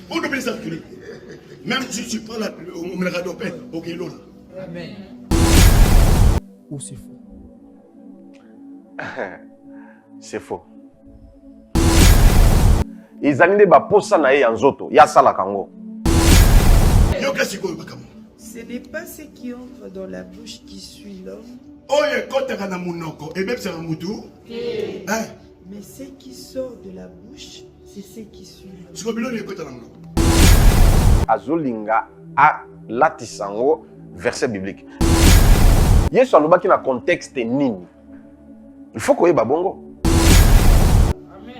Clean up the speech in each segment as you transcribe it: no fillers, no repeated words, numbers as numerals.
On doit les calculer. Même si tu prends le mégadopène, ok, là. Amen. Ou c'est faux? C'est faux. Ils allaient ba posa na ye nzoto ya sala kango. Ce n'est pas ce qui entre dans la bouche qui suit l'homme. Mais ce qui sort de la bouche, c'est ce qui suit l'homme. Azolinga a latisango verset biblique. Yesu alobaki na contexte nini? Il faut qu'on y ait babongo. Amen.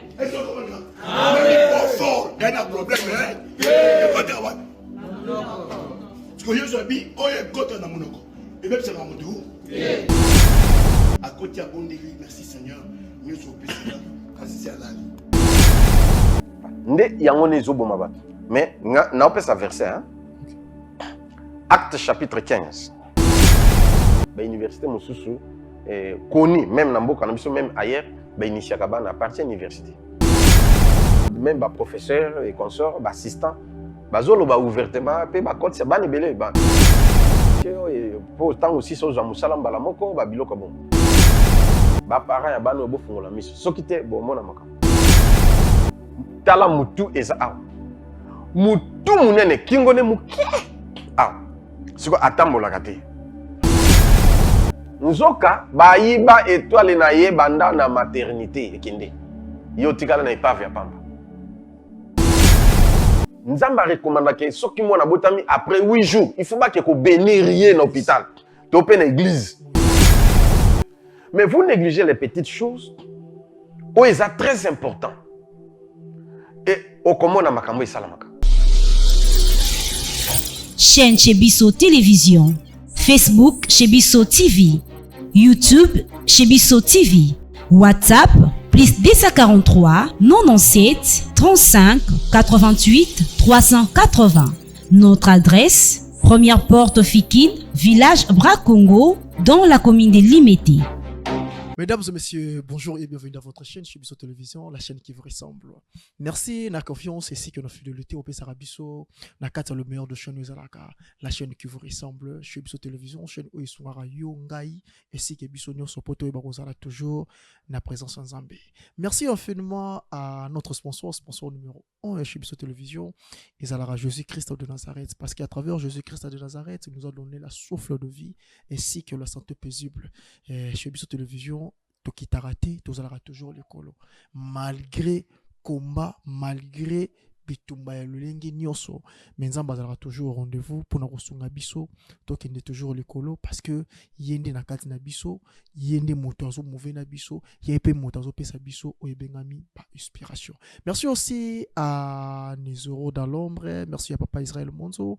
Il y a un problème. Parce que Yesu a dit, oh, il y a un côté dans mon oko. Et même c'est dans mon dos. À côté à bon délire, merci Seigneur. Nous sommes au Seigneur. C'est à l'âge. Nde yango ne zoboma bato. Mais na opesa verset hein. Acte chapitre 15. Ba université mosusu koni même na mboka na biso même ailleurs ba initiaka bana à partir université. Même ba professeur et consort ba assistant bazolo ba ouvertement pe ba compte c'est bani belé ba. Pour tant aussi so za musala mbala moko ba biloko bon. Ba parents ya bana bo fungola miso. Soki te bo mona makam. Tala mutu eza awa. Mutu munene kingone muke. Ah. Siko atambolaka te. Nzoka bayiba étoile na ye banda na maternité ekende. Yo tikala na epave ya pamba. Nzamba recommanda que soki mwana botami après 8 jours, il faut pas que ko bénir rien à l'hôpital. Topé na église. Mais vous négligez les petites choses. Oh, c'est très important. Et au comment na makambo esalamaka. Chaîne Chebiso Télévision, Facebook Chebiso TV, YouTube Chebiso TV, WhatsApp plus 243 97 35 88 380. Notre adresse, première porte Fikine, village Bracongo, dans la commune de Limete. Mesdames et messieurs, bonjour et bienvenue dans votre chaîne Chebiso Télévision, la chaîne qui vous ressemble. Merci, la confiance et que notre fidélité au Pesarabiso, la carte le meilleur de chaîne Uzalaka, la chaîne qui vous ressemble, Chebiso Télévision, chaîne où ils sont à Ngai, et si que Bisonio son poteau et Barozala toujours, la présence en Zambé. Merci infiniment à notre sponsor numéro 1 Chebiso Télévision, Izalara Jésus-Christ de Nazareth, parce qu'à travers Jésus-Christ de Nazareth, il nous a donné la souffle de vie ainsi que la santé paisible. Chebiso Télévision, Tokitarate, tozalaka toujours le colo. Malgré combat, malgré bitumba ya lolenge nyonso, menzamba azalaka toujours au rendez-vous pour na kosunga biso, tokende toujours le colo parce que yende na kati na biso, yende moto azo mouve na biso, yepe moto azo pesa biso oyebengami par inspiration. Merci aussi à Nezoro dans l'ombre, merci à Papa Israël Monzo.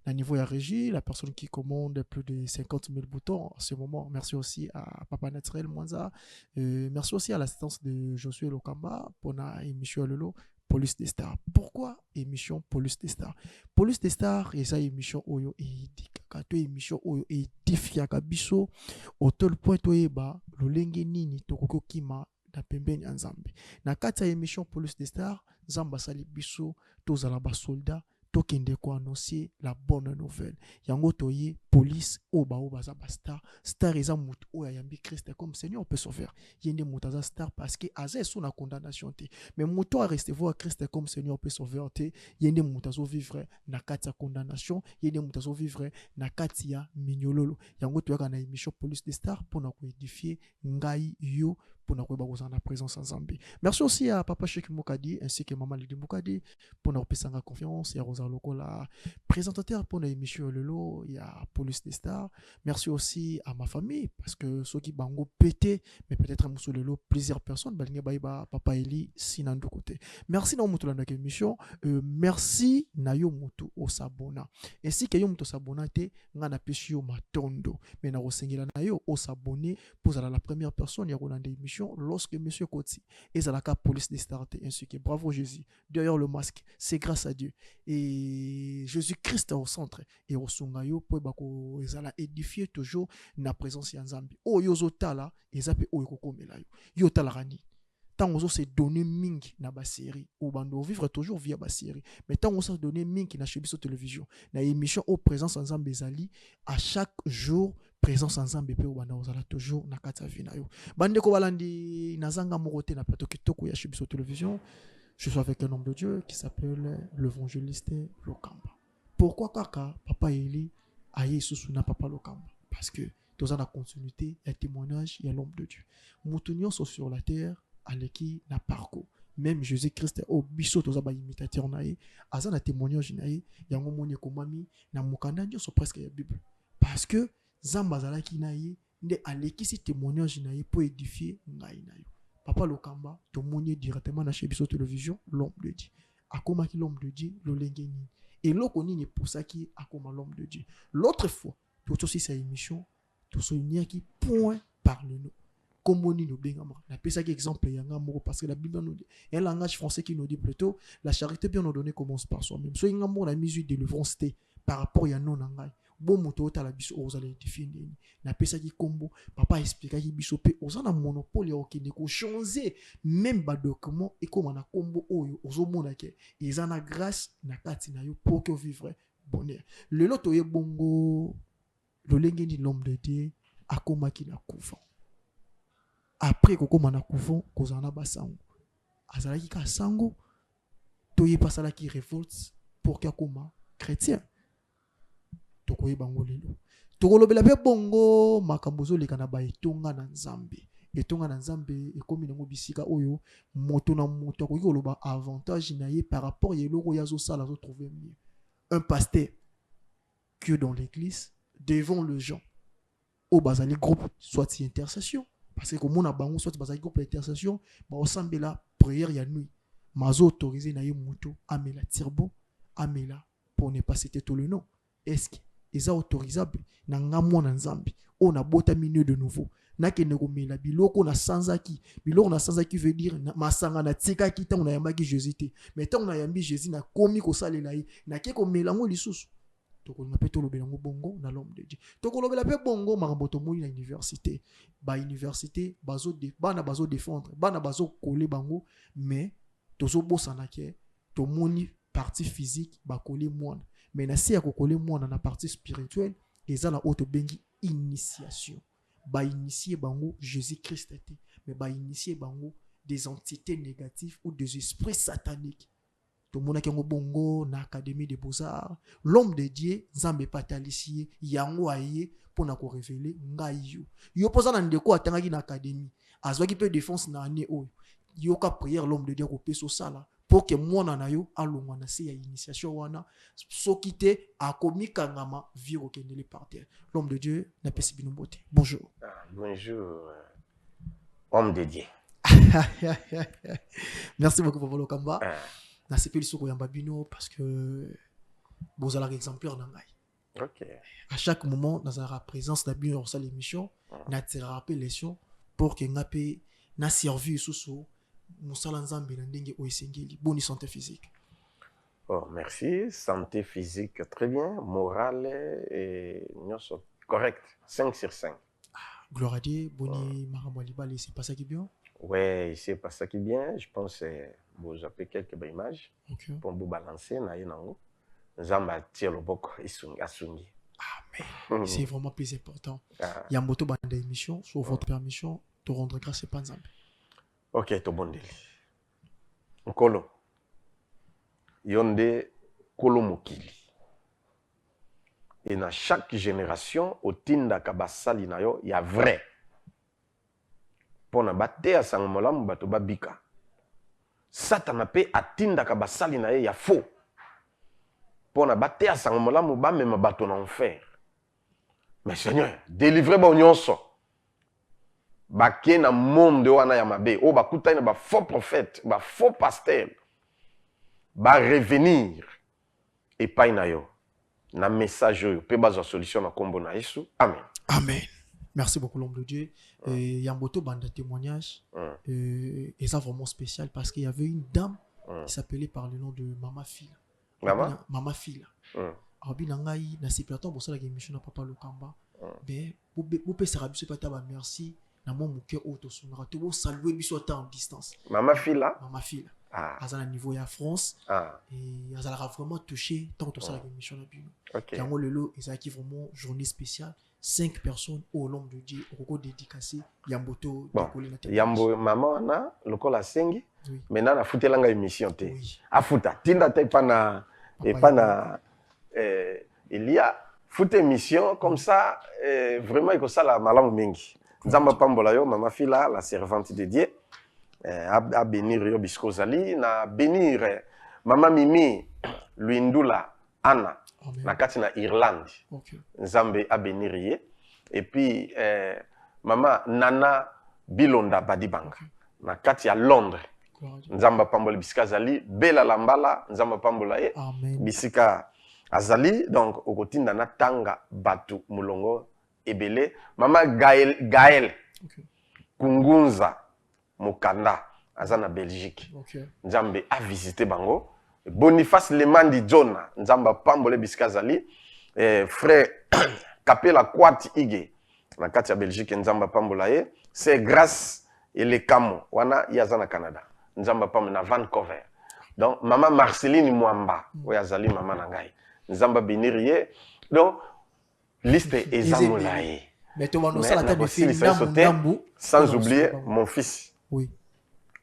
À niveau de la régie, la personne qui commande plus de 50 000 boutons en ce moment. Merci aussi à Papa Naturel Mwanza. Merci aussi à l'assistance de Josué Lokamba pour la émission Lolo, Police des Stars. Pourquoi émission Police des Stars? Police des Stars, et ça émission Oyo et Dikakato, émission Oyo et Tifiaka Biso, au tel point Toyeba, Lolenge Nini, Tokoko Kima, na pembeni Nzambe. Na kata émission Police des Stars, Zamba Sali Biso, Tozalaba Soldat, tokende ko annoncer la bonne nouvelle. Yango toye police oba zaba star star eza mutu oya yambi Christ comme Seigneur peut sauver. Yende mutaza star parce que aza sous la condamnation te. Mais mutu a recevoir Christ comme Seigneur peut sauver te. Yende mutazo vivre na kati ya condamnation, yende mutazo vivre na kati ya minyololo. Yango toyaka na émission police des stars pour na ko édifier ngai yo pour na ko ba kozana présence ensemble. Merci aussi à Papa Cheikh Mokadi ainsi que Maman Lidi Mokadi pour na pesanga confiance et Rosa Lokola présentateur pour l'émission Lelo, il y a Police des Stars. Merci aussi à ma famille parce que ceux qui bango pété mais peut-être à Lelo plusieurs personnes balinga baiba Papa Eli sinando côté. Merci na mutu la émission, merci na yo mutu o sabona. Ainsi que yo mutu sabona te ngana pesio matondo mais na rosengela na yo o s'abonner pour la première personne ya rolande émission lorsque monsieur Koti et à la Police des Stars ainsi que bravo Jésus derrière le masque, c'est grâce à Dieu et Jésus-Christ au centre et au songayo pour bako ezala édifier toujours na présence ya Nzambi o yozo tala ezape o ekokomela yo yo tala rani tant on se donner ming na ba série ou bando vivre toujours via ba série mais tant on se donner ming na chez biso télévision na émission au présence ensemble ezali à chaque jour présence ensemble pe banda ozala toujours na kata vie na yo bande ko balandi nazanga morote na plateau kitoko ya chez biso télévision. Je suis avec un homme de Dieu qui s'appelle l'évangéliste Lokamba. Pourquoi kaka papa Eli aye sous na papa Lokamba? Parce que dans la continuité et témoignage il y a l'homme de Dieu. Moutunion sont sur la terre aleki na parcours. Même Jésus-Christ au biso toza ba imitateur nae aza na témoignage nae yango moni komami na mukanda nyo so presque ya Bible. Parce que zamba zalaki nae nde aleki si témoignage nae pour édifier ngai nayo. Papa Lokamba, to monier directement dans chez Biso Télévision, l'homme de Dieu. Akoma qui l'homme de Dieu, l'olengeni. Et l'autre ni pour ça qui akoma l'homme de Dieu. L'autre fois, tout aussi sa émission, tout ce qui point parle-nous. Comme on nous bengama. Na pesa qui exemple yanga moko parce que la Bible nous dit un langage français qui nous dit plutôt la charité bien nous donner commence par soi-même. So yanga moko na mesure de délivrance par rapport ya non ngai. Bon moto ta la biso ozala définir na pesa ki kombo papa expliquer ki biso pe ozana monopole ya okende ko changer même ba document et comme na kombo oyo ozomona ke ezana grâce na kati na yo pour que vivre bonheur le loto ye bongo lolenge ni l'homme de Dieu akoma ki na couvent après ko koma na couvent kozana basango azala ki ka sango to ye pasala ki révolte pour que akoma chrétien tokoye bango lelo tokolobela pe bongo makambozo leka na ba etonga na nzambe ekomi nango bisika oyo moto na moto akoki koloba avantage na ye par rapport ya eloko ya azosala azotrouver mieux un pasteur que dans l'église devant le gens au bazali groupe soit intercession parce que comme on a bango soit bazali groupe intercession ba osambela prière ya nuit mazo autoriser na ye moto amela tirbo amela pour ne pas citer tout le nom est-ce que est autorisable na ngamwa na nzambi on a bota milieu de nouveau na kende ko mela biloko na sanzaki veut dire masanga na tika kita on a yambaki Jésus te mais tant on a yambi Jésus na komi ko salela yi na ke ko mela ngo lisusu to ko na peto lobela ngo bongo na l'homme de Dieu to ko lobela pe bongo makamboto moni na université bana bazo défendre bana bazo coller bango mais tozo bosana ke to moni partie physique ba coller moi mais na si ya kokole mwana na partie spirituelle eza na auto bengi initiation ba initier bango Jésus-Christ te mais ba initier bango des entités négatives ou des esprits sataniques to mona kengo bongo na académie des beaux-arts l'homme de Dieu nzambe patalisier yango aye pona ko révéler ngai yo poza na ndeko atangaki na académie azwaki pe défense na année oyo yo ka prière l'homme de Dieu ko peso sala pour que mwana na yo alongwa na se ya initiation wana soki te akomi kangama viro kendele par terre l'homme de Dieu na pesi bino mbote bonjour. Bonjour homme de Dieu. Merci beaucoup pour Lokamba na sepeli soko yamba bino parce que bozala exemplaire na ngai. OK. À chaque moment dans la présence na bino sur l'émission na thérapie leçon pour que ngape na servir sous Moussala Nzambe na ndenge oesengeli bonne santé physique. Oh, merci, santé physique très bien, morale et correct, 5 sur 5. Gloire à Dieu, bonne marambo libale, c'est pas ça qui est bien. Ouais, c'est pas ça qui est bien, je pense vous avez quelques images pour vous balancer na yenango. Nzamba tire le boko asungi. Amen. C'est vraiment plus important. Il y a moto bande émission sur votre permission, te rendre grâce et pas Nzambe. Ok, to bondeli. Nkolo. Yonde kolo mokili. Et dans chaque génération, au tinda kabasali na yo, ya vrai. Pona bate a sangmolamu bato babika. Satana pe atinda kabasali na ye ya faux. Pona bate a sangmolamu ba mema bato na enfer. Mais Seigneur, délivrez ba nyonso. Baké na monde wana ya mabe o bakuta na ba faux prophète ba faux pasteur ba revenir et pas na yo na message yo pe baza solution na kombo na Yesu. Amen. Amen. Merci beaucoup l'homme de Dieu. Yamboto bande témoignage et ça vraiment spécial parce qu'il y avait une dame qui s'appelait par le nom de Mama Fila. Mama Fila. Abi nangai na siplaton bo sala émission na papa Lokamba. Ben vous peut sera biso pata ba merci na moi mon cœur auto sonora to bo saluer biso ta en distance Maman fille là. maman fille Ah. à un niveau ya France Ah. et elle a vraiment touché tant que ça la émission na bino OK. yango lelo ezaki vraiment journée spéciale 5 personnes au nom de Dieu au dédicacé Yamboto Bon. Yambo maman na lokola sengi. oui Maintenant na futelanga émission té. oui Afuta tinda te pana et Papa pana il y a foot émission comme ça vraiment il faut ça la malamu mingi. Nzamba pambola yo mama fila la servante de Dieu a bénir yo bisko zali na bénir mama Mimi Luindula Anna amen na kati na Irlande. OK Nzambe a bénir ye et puis mama Nana Bilonda Badibanga na kati ya Londres. gloire à Dieu Nzamba pambola bisika azali bela lambala nzamba pambola ye amen bisika azali donc okotinda na tanga batu mulongo ebele mama Gaël OK Kungunza Mukanda aza na Belgique OK nzambe a visité bango Boniface Lemandi Jona nzamba pambola bisika azali frère Kapela Kwati Ige na kati ya Belgique nzamba pambola ye c'est grâce et les camo wana yaza na Canada nzamba pam na Vancouver donc maman Marceline Mwamba oya zali mama na ngai nzamba bénir ye donc liste ezamolaye mais to vano sala ta de fille nambu sans oublier mon fils oui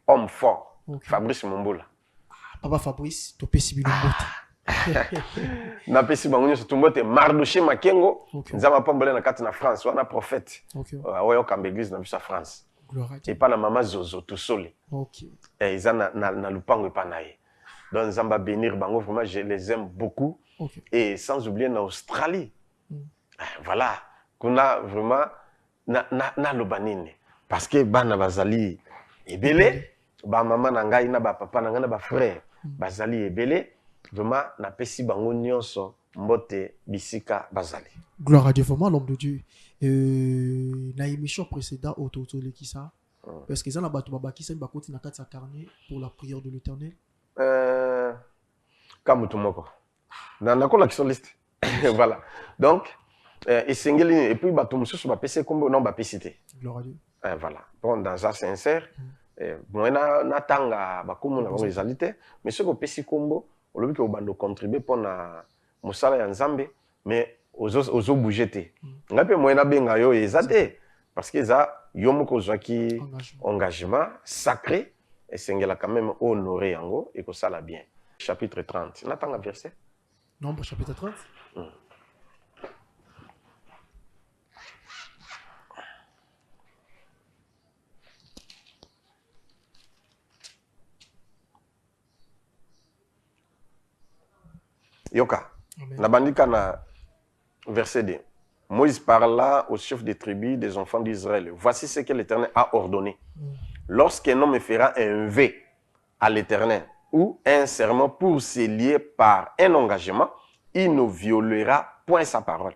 homme fort OK Fabrice Mombola papa Fabrice to pesi bino mbote na pesi bango nyonso tumbote Mardoché Makengo OK nzamba pambola na kati na France wana prophète OK oyo kamba église na biso France gloire à Dieu et pas na mama Zozo Tusoli OK ils ont na lupango et panaye donc nzamba bénir bango vraiment je les aime beaucoup OK et sans oublier na Australie voilà qu'on a vraiment na lobanine parce que bana bazali ebele ba maman na ngai na ba papa na ngai na ba frère bazali ebele vraiment na pesi bango nyonso mbote bisika bazali gloire à Dieu vraiment l'homme de Dieu na émission précédente autour de qui ça parce que ça na batu babaki ça bakoti na kati sa carnet pour la prière de l'Éternel comme tout moko na kola qui sont liste voilà donc esengeli et puis bato mosusu bapesi kombo non bapesi te gloire à Dieu voilà bon dans un sincère moyena na tanga bakomo na bango ezali te mais soki opesi kombo olobi ke obando contribuer mpona mosala ya nzambe mais ozobouge te ngai mpe moyena benga yo eza te parce que eza yo moko ozwaki engagement sacré esengela quand même honorer yango ekosala bien chapitre 30 natanga verset Nombre chapitre 30 Yoka. Amen. La bandika na verset 2. Moïse parla aux chefs des tribus des enfants d'Israël. Voici ce que l'Éternel a ordonné. Lorsqu'un homme fera un vœu à l'Éternel ou un serment pour se lier par un engagement, il ne violera point sa parole.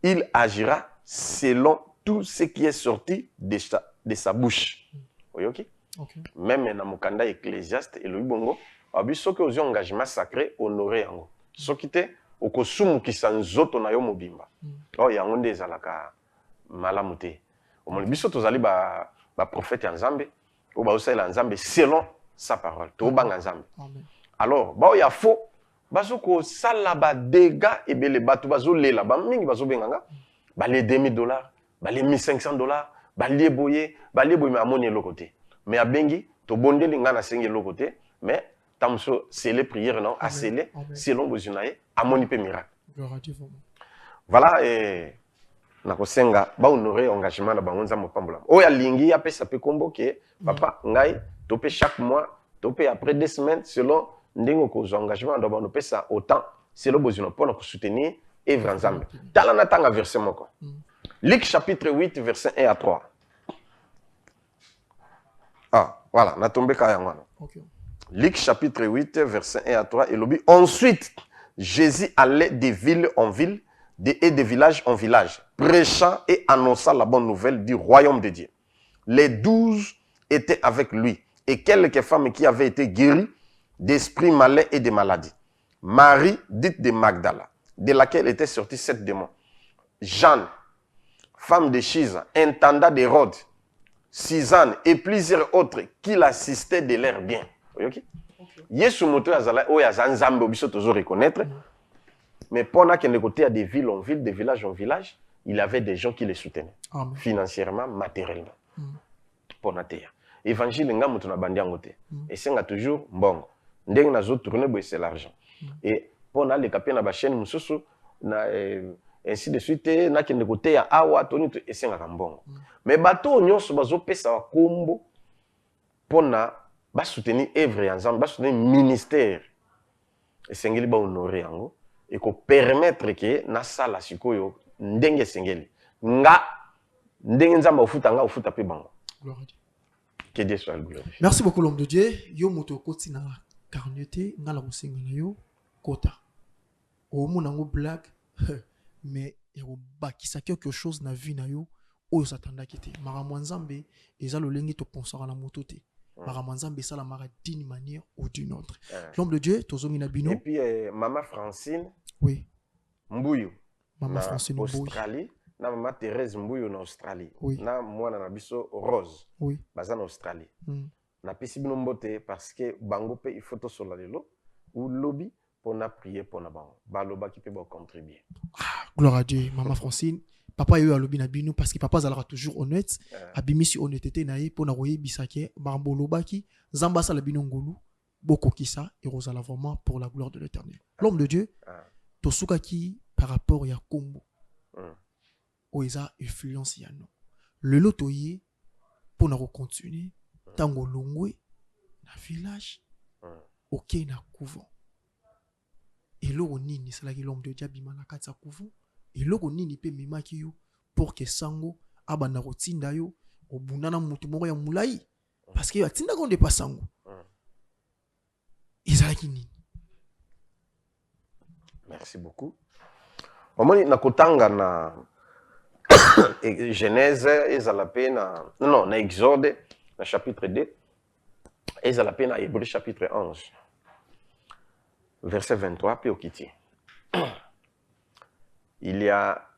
Il agira selon tout ce qui est sorti de sa bouche. Okay? Okay. Même dans Mokanda Ecclésiaste et le Bongo, abi soki ozi engagement sacré honorer yango soki te okosumukisa nzoto na yo mobimba oyo yango nde ezalaka malamu te omoni biso tozali ba prophète ya nzambe oyo baosalela nzambe selon sa parole tobanga nzambe alors bao ya faux bazokosala badega ebele bato bazolela bamingi bazobenganga balie $2000 balie $1500 balie boye me amoni eloko te mais abengi tobondeli nga nasengi eloko te mais tamso c'est les prières non à sceller selon bozunaye amoni pe miracle voilà na kosenga ba honorer engagement na bango nzambo pambola o ya lingi ya pesa pe kombo ke papa ngai to pe chaque mois to pe après 2 semaines selon ndingo ko engagement ndo ba no pesa autant selon bozuna pour ko soutenir œuvre nzambe tala na tanga verset moko Luc chapitre 8 verset 1 à 3 ah voilà na tombé ka yango OK Luc chapitre 8, verset 1 à 3, et l'objet. Ensuite, Jésus allait de ville en ville et de village en village, prêchant et annonçant la bonne nouvelle du royaume de Dieu. Les 12 étaient avec lui, et quelques femmes qui avaient été guéries d'esprits malins et de maladies. Marie, dite de Magdala, de laquelle étaient sortis 7 démons. Jeanne, femme de Shiza, intendant d'Hérode, Suzanne et plusieurs autres qui l'assistaient de l'air bien. Okay? Yesu moto yazala o yaza nzambe obiso tozo reconnaître. Mais pendant qu'il était de ville en ville, de village en village, il avait des gens qui le soutenaient. Amen. Financièrement, matériellement. Pendant terre. Évangile nga mutu na bandi angote. Et c'est toujours bon. Ndeng na zo tourner boy c'est l'argent. Et pendant les capés na ba chaîne mususu na ainsi de suite na kende côté ya awa toni et c'est nga mbongo. Mais bato nyonso bazo pesa wa kombo pona ba soutenir œuvre ensemble, ba soutenir ministère. Et sengeli ba honorer yango et ko permettre que na sala sikoyo ndenge sengeli. Nga ndenge nzamba ofuta nga ofuta pe bango. Gloire à Dieu. Que Dieu soit glorifié. Merci beaucoup l'homme de Dieu. Yo moto koti na carnete nga la bosenga na yo kota. O mo nango blague mais yo bakisa quelque chose na vie na yo oyo satanda kete. Makambo nzambe eza lolengi to pensera na moto te. Makambo nzambe sala mara d'une manière ou d'une autre. L'homme de Dieu tozongi na bino. Et puis maman Francine. Oui. Mbuyu. Maman Francine Mbuyu. Australie. Na maman Thérèse Mbuyu na Australie. Oui. Na mwana na biso Rose. Oui. Baza na Australie. Na pesi bino mbote parce que bango pe il faut to sola lelo ou lobby pour na prier pour na bango. Baloba qui peut ba contribuer. Gloire à Dieu, maman Francine. Papa yo a lobby na bino parce que papa zalera toujours honnête. Abimisi honnêteté na ye pour na royer bisake bambo lobaki zamba sala bino ngolu boko kisa et rosala vraiment pour la gloire de l'Éternel. L'homme de Dieu tosuka ki par rapport ya kombo. Oeza influence ya no. Le lotoye pour na continuer tango longwe na village ok na couvent. Et loko nini c'est là que l'homme de Dieu bima na kati ya couvent et loko nini pe memaki yo pour que sango abana rotinda yo obunana mutu moko ya mulai parce que atinda konde pas sango. Ezalaki nini? Merci beaucoup. Omoni nakotanga na Genèse, non, na Exode, na chapitre 2, et à la peine à Hébreu, chapitre 11, verset 23, puis au Kiti. Il y a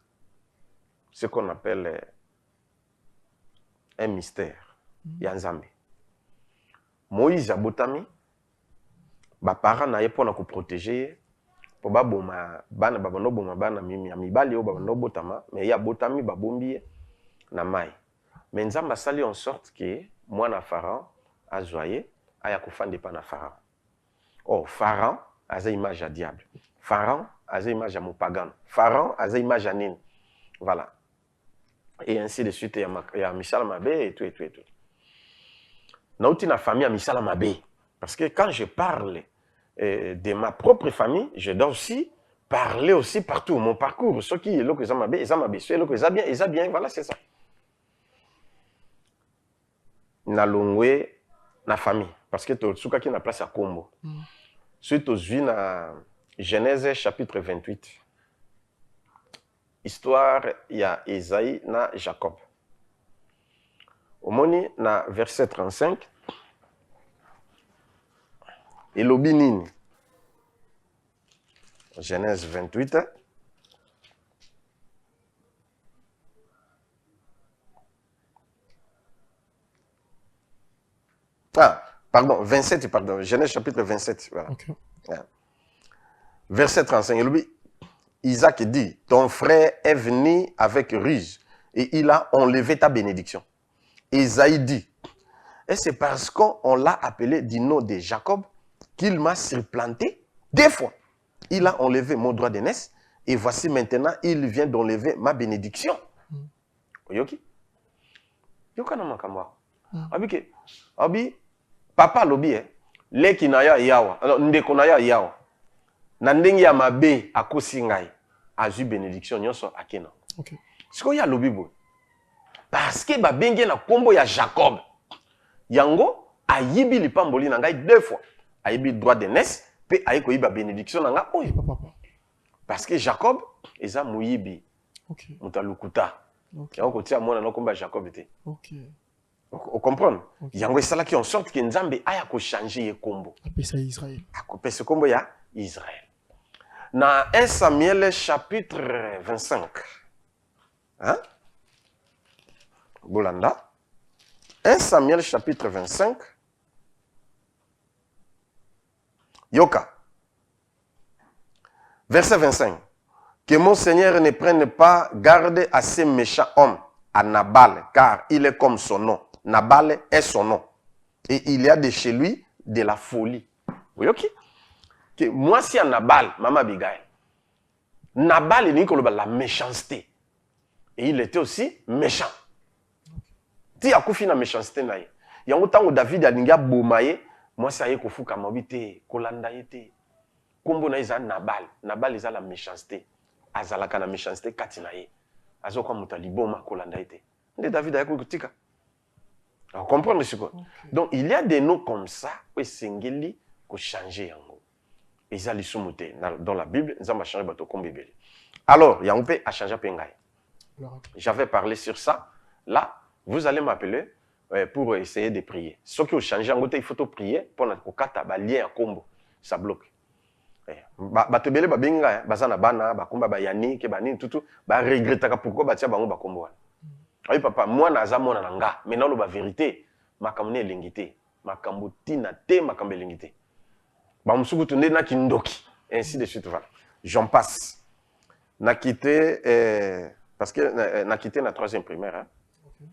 ce qu'on appelle un mystère. Yanzambe. Moïse a botami, ba parents na pour na ko protéger. Po ba boma bana babano boma bana mimi amibali o babano botama mais ya botami babombi na mai mais nzamba sali en sorte que moi na pharaon a joyé aya kufande pa na pharaon. Oh pharaon a image à diable, pharaon a image à mopagano, pharaon a image à nini, voilà, et ainsi de suite. Ya misala mabe et tout. Nauti na famille a misala mabe parce que quand je parle de ma propre famille, je dois aussi parler aussi partout, mon parcours, ce qui est là que ça m'a bien, voilà, c'est ça. Na longwe na famille, parce que tout ce qui est na place à Combo. Suite aux vues na Genèse chapitre 28. Histoire, il y a Esaïe na Jacob. Au moni na verset 35. Et l'obinine. Genèse 28. Ah, pardon, 27, pardon. Genèse chapitre 27. Voilà. Okay. Yeah. Verset 35. Isaac dit, ton frère est venu avec ruse et il a enlevé ta bénédiction. Esaïe dit, et c'est parce qu'on l'a appelé du nom de Jacob qu'il m'a surplanté 2 fois. Il a enlevé mon droit d'aînesse et voici maintenant, il vient d'enlever ma bénédiction. Oyoki? Yokana makamwa. Abike, abi, papa lobi, leki na ya yawa, ndeko na ya yawa. Na ndenge ya mabe akosi ngai, azu bénédiction nyonso akena. Okay. Siko ya lobi bo. Parce que ba benge na kombo ya Jacob. Yango ayibi lipamboli na ngai 2 fois. Ayibi droit d'aînesse, pe ayiko yiba bénédiction na nga oyo. Parce que Jacob eza muyibi. Okay. Mutalukuta. Okay. Yango kotia mona na komba Jacob ete. Okay. Vous comprenez? Okay. Yango esala ki en sorte que Nzambe aya ko changer ye kombo. Apesa Israël. Akopesa kombo ya Israël. Na 1 Samuel chapitre 25. Hein? Bolanda. 1 Samuel chapitre 25. Yoka. Verset 25. Que mon Seigneur ne prenne pas garde à ces méchants hommes, à Nabal, car il est comme son nom. Nabal est son nom. Et il y a de chez lui de la folie. Oui, ok. Que moi, si à Nabal, Maman Abigail, Nabal est la méchanceté. Et il était aussi méchant. Si à la méchanceté, il y a autant que David a dit moi, ça y est, kofu kamabite, kolanda yete. Kombo na iza Nabal. Nabal iza la méchanceté. Azalaka na méchanceté katinaye. Azo kwa mutaliboma kolanda yete. Nde David a yeko. Alors, comprendre ce que. Donc, il y a des noms comme ça, où singeli ko changer yango. Et ça li sumuté dans la Bible, nous avons changé bato comme Bible. Alors, Yangpe a changé pengai. J'avais parlé sur ça. Là, vous allez m'appeler pour essayer de prier. Ce qui a changé, il faut prier pour notre kata ba lien à combo. Ça bloque. Batebele ba benga, bazana bana, ba komba ba yani, ke ba nini tutu, ba regrettaka pourquoi ba tia bango ba kombo. Oui, papa, moi, naza mona nanga, mais non, la vérité, ma kamune lingité, ma kambutina te, ma kambe lingité. Ba msuku tunde na kindoki, ainsi de suite, voilà. J'en passe. Na quitté, parce que na quitté na troisième primaire, hein. Okay.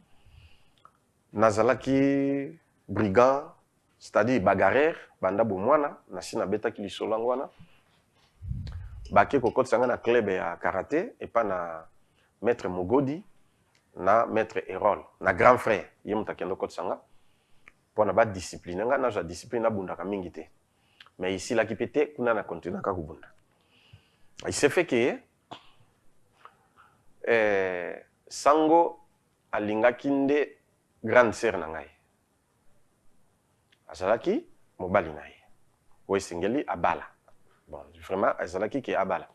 Nazalaki brigand, c'est-à-dire bagarreur, banda bomwana, na sina beta ki lisolangwana. Baké kokot sanga na club ya karaté, et pas na maître Mogodi. Na maître Erol, na grand frère, yemta kendo kot sanga. Pour na ba discipline, nga na ja discipline na bunda kamingi te. Mais ici la kipete kuna na continue ka kubunda. Il s'est fait que sango alinga kinde grande sœur na ngai. Azalaki mobali na ye. Oui singeli abala. Bon, vraiment azalaki ki abala.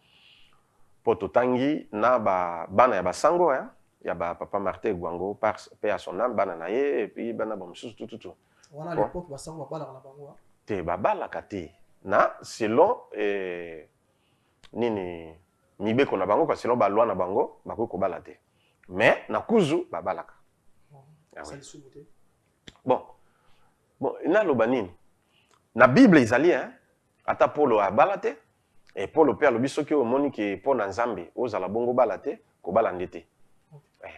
Poto tangi na ba bana ya basango hein. Il y a papa Martin Gwango, paix à son âme, bananaye, et puis banabam tout. Voilà, à l'époque, on va pas la bango. Te babala kate. Na, selon, nini, mibe kona bango, parce que selon balwa na bango, bako ko balate. Mais, na kuzu, babalaka. Bon, na lo banini. Na Bible, ils allaient, hein, ata polo a balate, et polo père, le bisoki au moni qui est pour Nanzambe, aux ala bongo balate, ko balandete.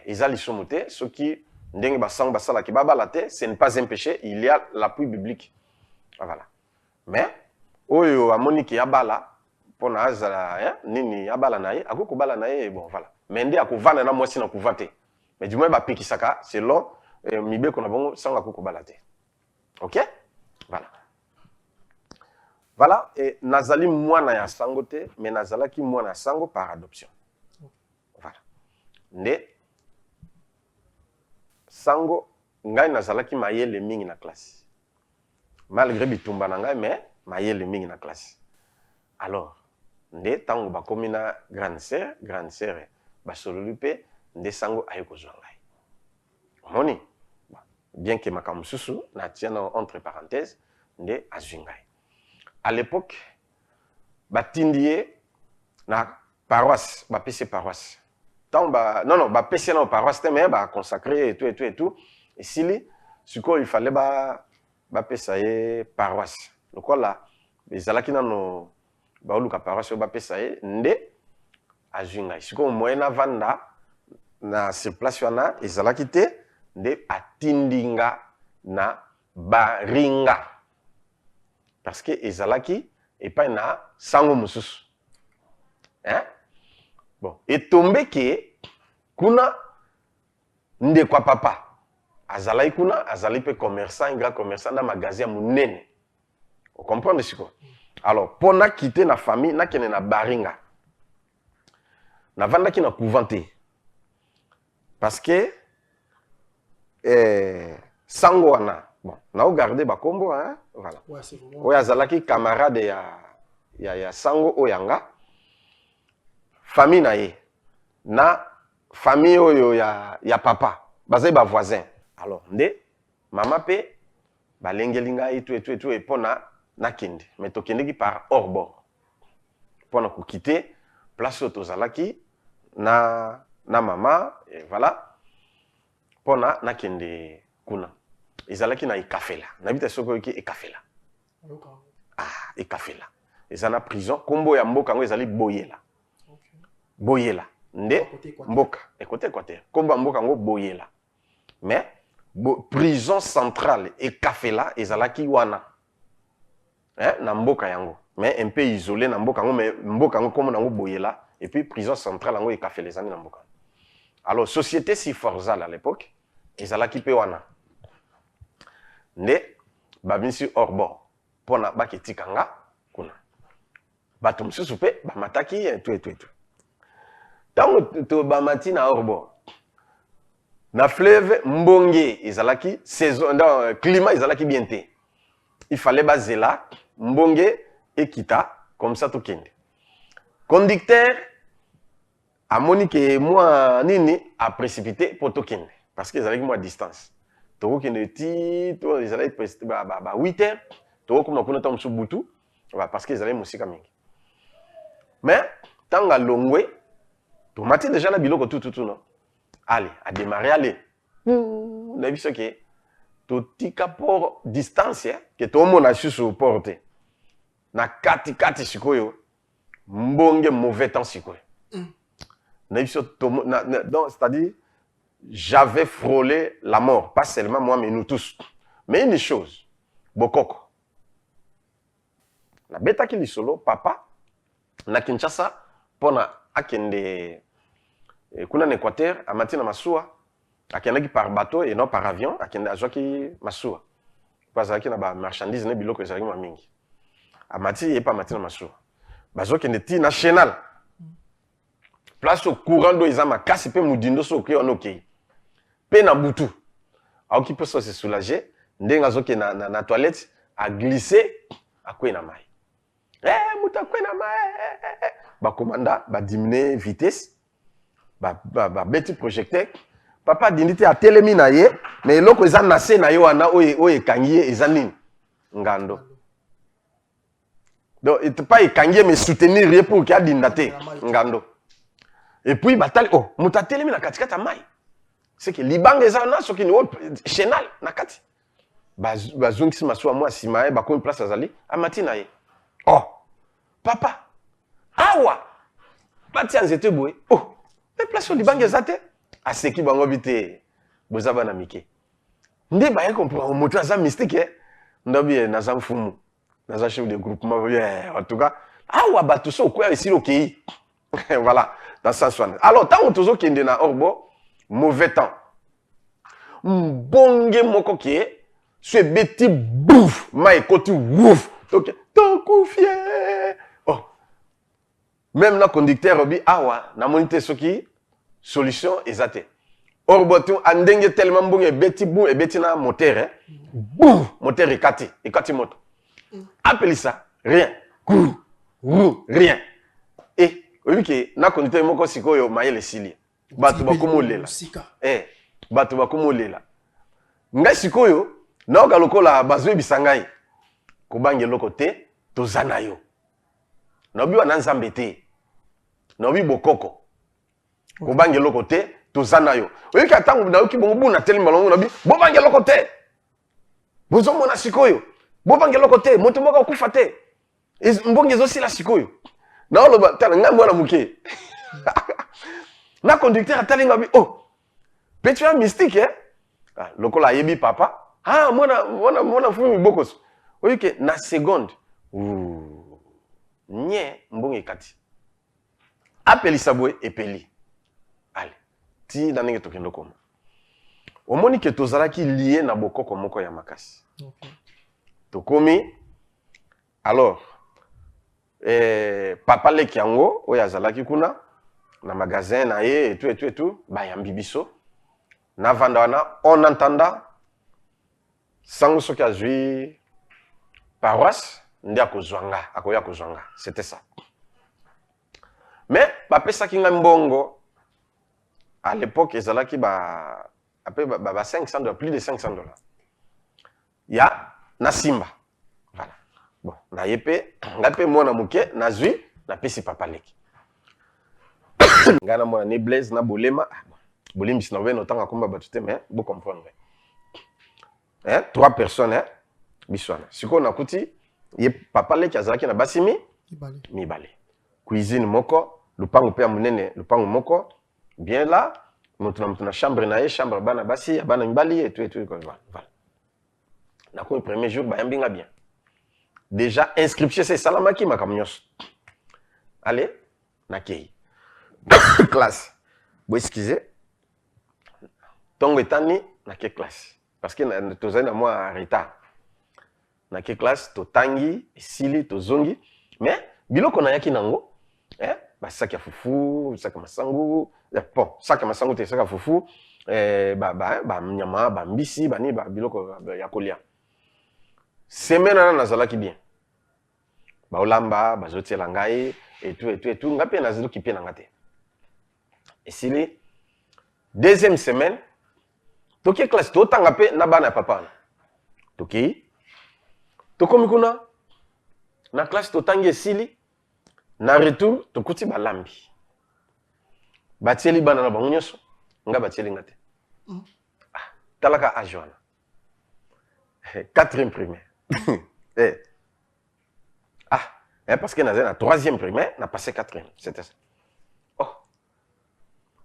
Ils allaient soumuter, ceux qui n'deng basang basala ki babalate, ce n'est pas un péché, il y a l'appui biblique. Voilà. Mais, oyo amoni ki abala, pour na azala, hein, nini abala nae, ako ko bala nae, bon voilà. Mais ndi ako vana na mwasi na kuvate. Mais du moins ba pikisaka, c'est long, mibe kona bongo sanga ko balate. OK? Voilà. Voilà, et nazali mwana ya sango te, mais nazalaki mwana sango par adoption. Voilà. Nde sango ngai nazalaki mayele mingi na classe. Malgré bitumba na ngai mais mayele mingi na classe. Alors, nde tango bakomi na grande sœur basololi pe nde sango ayeko zwa ngai. Omoni? Bien que makambo susu na tiana entre parenthèses nde azwi ngai. À l'époque, batindie na paroisse, bapese paroisse. Non, PC na paroisse, mais consacré et tout. Et si il fallait pesa paroisse. Donc là, les alakina no baoluka paroisse pesa nde azunga. Si ko moyena vanda na se place wana ezalakite nde atindinga na baringa. Parce que ezalaki et pas na sango mususu. Hein? Bon, et tombé que kuna nde kwa papa azalai kuna azali pe commerçant, un grand commerçant na magasin munene. Vous comprenez ce quoi? Alors, pour na quitter na famille, na kene na baringa. Na vanda ki na couvanté. Parce que sango wana. Bon, na garder ba kombo hein, voilà. Ouais, c'est vraiment. Ouais, azalaki camarade ya sango oyanga. Famille na ye. Na famille oyo ya papa. Bazai ba voisin. Alors, nde mama pe balengelinga et tout et pona na kende. Mais to kende ki par hors bord. Pona ko quitter place tozalaki na mama et voilà. pona nakende kuna ezalaki na Ekafela na bita soko ki Ekafela Ekafela ezana prison kombo ya mboka ngo ezali Boyela Boyela nde mboka écoutez kombo mboka ngo Boyela mais prison centrale Ekafela ezalaki wana na mboka yango mais un peu isolé na mboka yango mais mboka yango kombo nango Boyela et puis prison centrale yango Ekafela ezali na mboka. Alors société Siforzal à l'époque ezalaki pe wana nde babinisi orbo pona baketikanga kuna bato mosusu pe bamataki tout tango to bamati na orbo na fleuve mbonge ezalaki saison dans climat ezalaki bien te il fallait bazela mbonge ekita comme ça to kende conducteur a monique moi nini a précipité pour to kende parce que ezalaki moi distance to kende ti to ezalaki ba 8h to kuma kuna ta msubutu parce que ezalaki musika mingi mais tanga longwe to mati déjà la biloko tout non allez à démarrer allez na biso ke to tika pour distance que to mona susu porte na kati sikoyo mbonge mauvais temps sikoyo na biso to donc c'est-à-dire j'avais frôlé la mort pas seulement moi mais nous tous mais une chose bokoko na beta ki lisolo papa na Kinshasa pona akende kuna na Équateur amati na masuwa akendaki par bateau et non par avion akende azwaki masuwa bazalaki na ba marchandise ne biloko ezalaki ma mingi amati et pas amati na masuwa bazokende ti national place au courant do ezama kasi pe mudindo so ke onoke pe na butu aoki pe so se soulager ndenga zoke na toilette a glisser akwe na mai muta kwe na mai ba commanda ba diminuer vitesse ba beti projecteur papa dindite a telemi na ye mais eloko eza na se na yo wana oye kangi eza nini ngando donc il pas ekangi mais soutenir ye pour qu'il dindate ngando et puis batali muta telemi na katikata mai c'est que libanga eza na soki ni chenal na kati bazungisi masuwa moi simae ba ko place azali amati na ye papa awa bati anzete boye mais place libanga ezate aseki bango bité bozaba na mike nde ba comprendre moto aza mystique ndobi na za mfumu na za chef de groupement en tout cas awa bato so ko ici lokei voilà dans ça soit alors tant tozo kende na orbo mauvais temps mbonge moko ki ce beti bouf ma ekoti wouf donc to confier même na conducteur obi awa na monite soki solution ezate orboto andenge tellement mbonge beti boum et beti na moteur boum moteur ekati moto appelle ça rien rien et obi na conducteur moko sikoyo mayele sili bato bakomolela bato bakomolela ngai sikoyo na lokola bazwe bisangai kobange loko te tozana yo nobi wana nzambe te nobi bokoko kobange loko te tozana yo oyoki atango na yoki bongo buna teli malongo nobi bobange loko te bozo mona sikoyo bobange loko te moto moko kufa te mbonge zo sila sikoyo na oloba tala ngai mwana muke na conducteur atali ngabi petua mystique lokola yebi papa mwana fumi bokoso oyoki na seconde nye mbonge kati apelisa boye epeli allez ti na ndenge tokendo koma omoni ke tozalaki lié na bokoko moko ya makasi tokomi alors papa leki yango oyo azalaki kuna na magasin na ye et tout bayambi biso na vanda wana on entenda sango soki azwi paroisse nde akoya kozwanga c'était ça mais bapesaki ngai mbongo à l'époque ezalaki ba 500 $, plus de 500 $. Ya na simba voilà bon na yepe ngai pe mwana muke nazwi na pesi papa leki ngana mwana ne blaise na bolema Bolim si n'avait autant à combat battu mais vous comprendre. Hein 3 personnes hein biswana. Ce qu'on a coûté il papa le kazaki na basimi mibale. Cuisine moko, le pango pe amunene, le pango moko bien là, notre chambre na chambre bana basi, bana mibali et tout voilà. Na ko premier jour ba yambinga bien. Déjà inscription c'est salamaki makamnyos. Allez, na kei. Classe. Vous excusez. Tongo etani na ke classe parce que tozali na moi retard. Na ke classe to tangi, sili to zongi, mais biloko na yaki nango, ba sac ya fufu, sac masangu, bon, sac masangu te sac fufu, ba nyama, ba mbisi, ba ni ba biloko ya kolia. Semaine na zalaki bien. Ba olamba, ba zotiela ngai et tout, ngape na zelo ki pe na ngate. Et sili deuxième semaine, toki classe to tanga pe na bana papa. Toki tokomi kuna na classe to tangi sili na retour to kuti balambi batieli bana na bango nyoso nga batieli ngate talaka a Joana 4e primaire parce que na 3e primaire na passé 4e c'était ça oh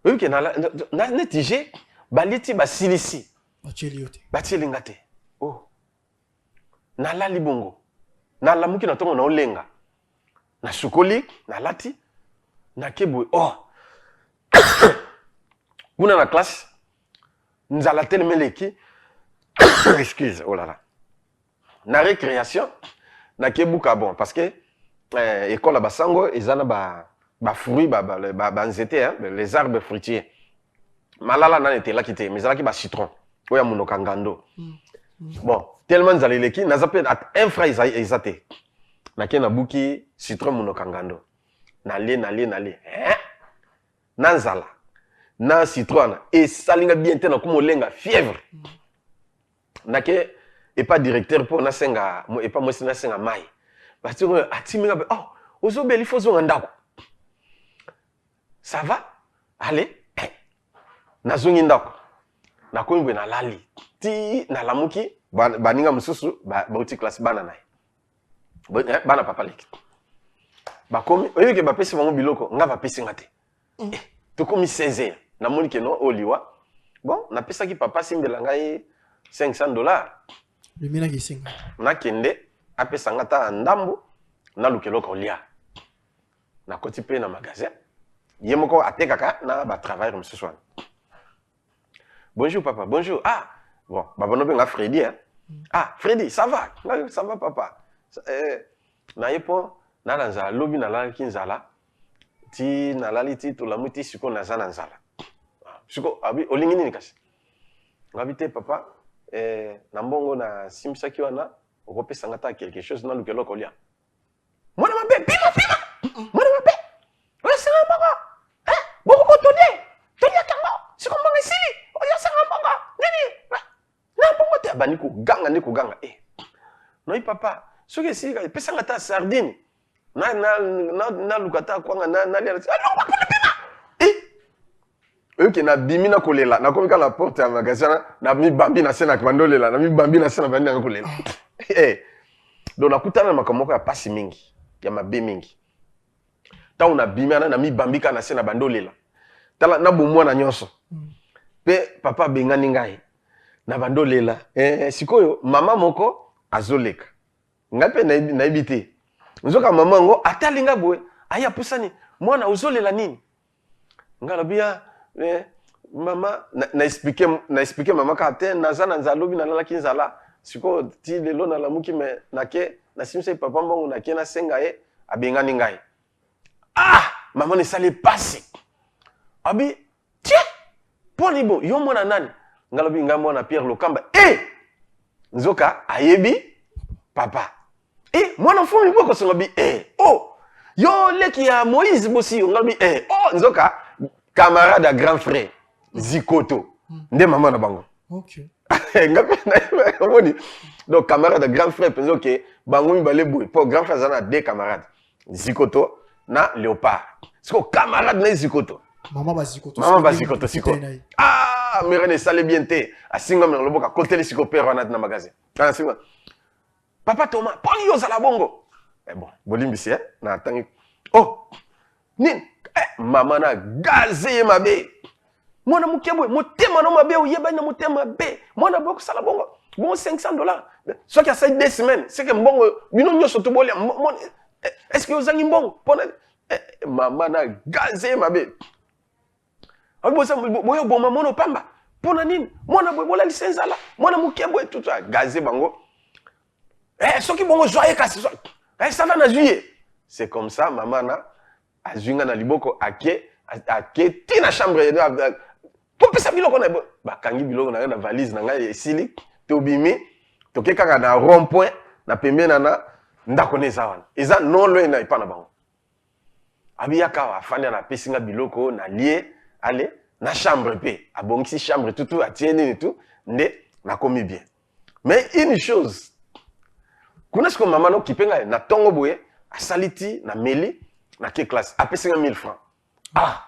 oui que na netije baliti basilisi batieli ngate oh na lali bongo na lamuki na tongo na olenga na sukoli na lati na kebo oh una na classe nzala telemeleki excuse oh là là na récréation na kebuka bon parce que école basango ezana ba fruits ba nzete hein les arbres fruitiers malala na était là qui était mais zalaki ba citron oya munoka ngando bon tellement nzala leki na zape un fra izate na ke na buki citron munoka ngando na le na nzala na citron et salinga bien te na kumolenga fièvre na ke et pas directeur pour na senga et pas moi na senga mai parce que atiminga oh ozobeli fozo ngandako ça va allez na zongi ndako na koimbe na lali ti na lamuki baninga mususu bauti classe bana nae bana papa leki bakomi oyoke bapesi bango biloko nga bapesi ngate tokomi 16 na moni ke no oliwa bon na pesa ki papa simbela ngai $500 le mina ki singa na kende apesa ngata ndambo na lukelo kolia na koti pe na magasin yemoko atekaka na ba travailler mususu wana bonjour papa bonjour ah bon babono benga Freddy hein ah Freddy ça va papa na yepo na lanza lobi na la kinzala ti na lali ti to lamuti siko na zana nzala siko abi olingi nini kasi ngabi te papa na mbongo na simsaki wana okopesa ngata quelque chose na lukelo kolia mwana mabe pima mwana mabe oya sanga mbongo boko ko tonia kango siko mbongo isili oya sanga mbongo nini na mbongo te abani ko ganga no papa soki si pesa ngata sardine na lukata kwanga na lia ok na bimi na kolela na komika la porte ya magasin na mi bambi na sena kwandolela na mi bambi na sena bandi na kolela donc nakutana na makamoko ya pasi mingi ya mabe mingi ta una bimi na mi bambi ka na sena bandolela tala na bomwa na nyonso pe papa bengani ngai na bandolela sikoyo mama moko azoleka ngape na ibite nzoka mama ngo atalinga boye aya pusani mwana uzolela nini ngala bia mama na expliquer mama ka te nazana nzalobi na lala kinzala siko ti lelo na lamuki me nake na simse papa mbongo nake na senga ye abengani ngai mama ne sali pasi abi tie ponibo yo mona nani ngalobi ngambo na Pierre Lokamba nzoka ayebi papa mwana fumi boko songobi yo leki ya Moïse bosi ngalobi nzoka camarade à grand frère Zikoto nde maman na bango OK donc camarade à grand frère penso que bango mi balé boy pour grand frère zana deux camarades Zikoto na Léopard c'est camarade na Zikoto Maman Basiko. Maman Basiko to siko. Ah, mais René salé bien té. Asinga me loboka côté les siko père na magasin. Kana singa. Papa Thomas, poni yo sala bongo. Eh bon, bolimbisi na tangi. Oh. Nin, maman na gazé mabe. Mwana mukebwe, motema no mabe oyeba na motema be. Mwana boko sala bongo. Bon $500. Soit qu'il y a 2 semaines, c'est que bon bino nyo soto bolia. Est-ce que vous avez bon pona maman na gazé mabe. Abosa boyo bon maman no pamba. Pona nini? Mwana boy bola lisenza la. Mwana mukebwe tout ça gazé bango. Soit qui bongo joyeux kasi. Ça va na juillet. C'est comme ça maman na azunga na liboko ake tina chambre pour pesa biloko na ba kangi biloko na valise na ngai esili tobimi tokeka kaka na rond point na pembeni na ndako neza wana eza non loin na ipana bango abiyaka afanya na pesinga biloko na lie ale na chambre pe abongisi chambre tout atieni et tout nde na komi bien mais une chose kuna siko mama no kipenga na tongo boye asaliti na meli na ke classe apesinga 1000 francs ah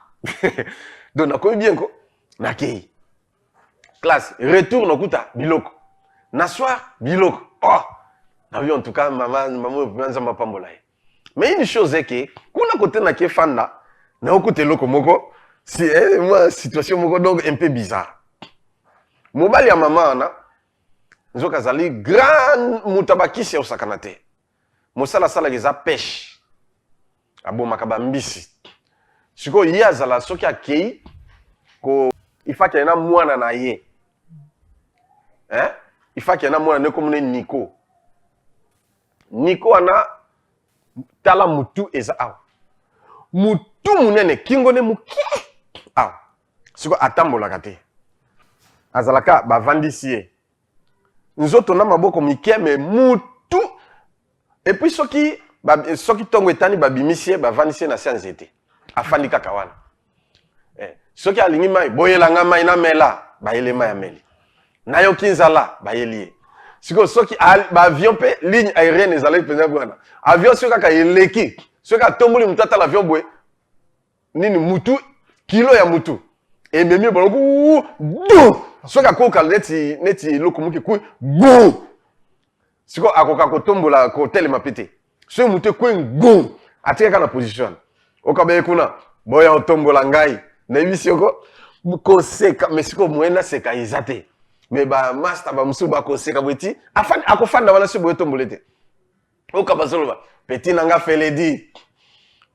donc na komi bien ko na kei classe retour no kuta biloko na soir biloko oh na vu en tout cas maman banza mapambola mais une chose est que kuna côté na ke fanda na okuté loko moko si moi situation moko donc un peu bizarre mobali ya maman na nzoka zali grand mutabakisi au sakanate mosala sala geza pêche abo makaba mbisi siko yazala soki akei ko ifaki na mwana na ye ifaki na mwana ne komune Nico ana tala mutu eza aw mutu munene kingo ne muke aw siko atambola kate azalaka bavandisi nzoto na maboko mike me mutu et puis soki tongo etani babimisie bavandisi na sianzete afandi kaka wana soki alingi mai boyelanga mai na mela bayele mai ya meli nayo kinzala bayeli siko soki ba avion pe ligne aérienne ezalaki penza bwana avion soki kaka eleki soki atomboli mutu atala avion boye nini mutu kilo ya mutu ememi boloko do soki akoka neti lokomuki kui go siko akoka kotombola kotelema pete soki mutu ekwe go atikaka na position okabe kuna boya otombola ngai na ebisi yoko koseka mais siko mwena seka ezate mais ba master ba musu ba koseka bweti afani akofanda wana sibo etombolete okaba zoloba petit nanga feledi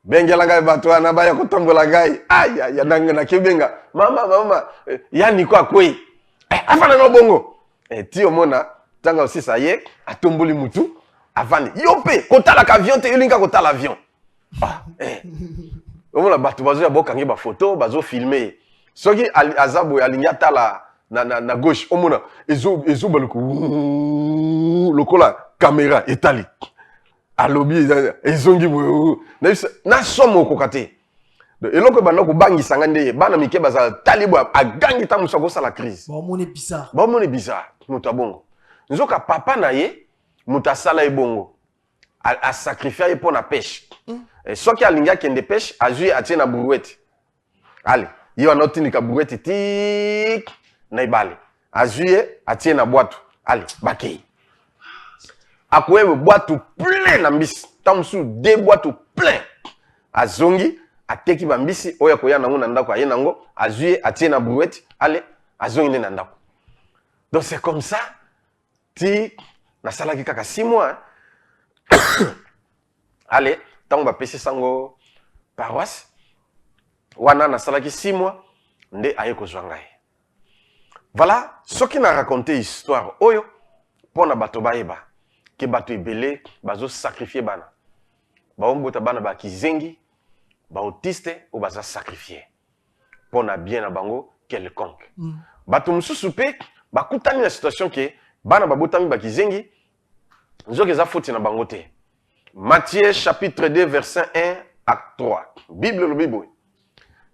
bengela ngai bato wana baya kotombola ngai aya ya nanga na kebenga mama ya niko akwei afana no bongo ti omona tanga aussi ça ye atomboli mutu avani yope kotala ka avion te yolinga kotala avion omona bato bazo ya bokangi ba photo bazo filmer soki azabo alinga tala na gauche omona ezo baloko lokola caméra etali alobi ezongi na somo kokate eloko banda ko bangisa ngande bana mike baza talibo agangi ta musa ko sala crise ba mone bizarre muta bongo nzoka papa na ye muta sala ebongo a sacrifier pour na pêche soki alinga kende pêche azui atie na brouette allez yo anotini ka brouette tik na ibale azui atie na boîte allez bakei akwewe boîte plein na mbisi tamsu 2 boîtes plein azongi ateki ba mbisi oya koya nango na ndako aye nango azui atie na brouette allez azongi na ndako donc c'est comme ça ti na salaki kaka 6 mois allez tango ba pesi sango paroisse wana na salaki 6 mois nde aye kozwa ngai voilà soki na raconter histoire oyo pona bato baeba ke bato ebele bazo sacrifier bana baombota bana ba kizengi ba autiste ou baza sacrifier pona bien na bango quelconque bato mususu pe bakutani na situation ke bana babotami ba kizengi nzoki za foti na bango te. Matthieu chapitre 2 verset 1 à 3 Bible le Bible.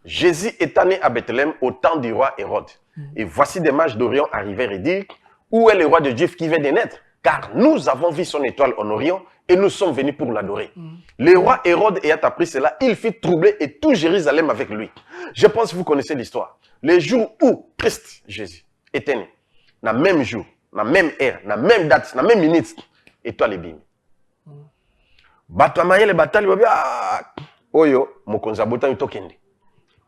Jésus est né à Bethléem au temps du roi Hérode. Et voici des mages d'Orient arrivèrent et dirent: où est le roi de Juifs qui vient de naître? car nous avons vu son étoile en Orient et nous sommes venus pour l'adorer. Le roi Hérode ayant appris cela, il fit troubler et tout Jérusalem avec lui. Je pense que vous connaissez l'histoire. Le jour où Christ, Jésus, était né, dans le même jour, dans la même heure, dans la même date, dans la même minute, étoile est bim. Bato amaye le batali babi oyo mokonzi abotani tokende.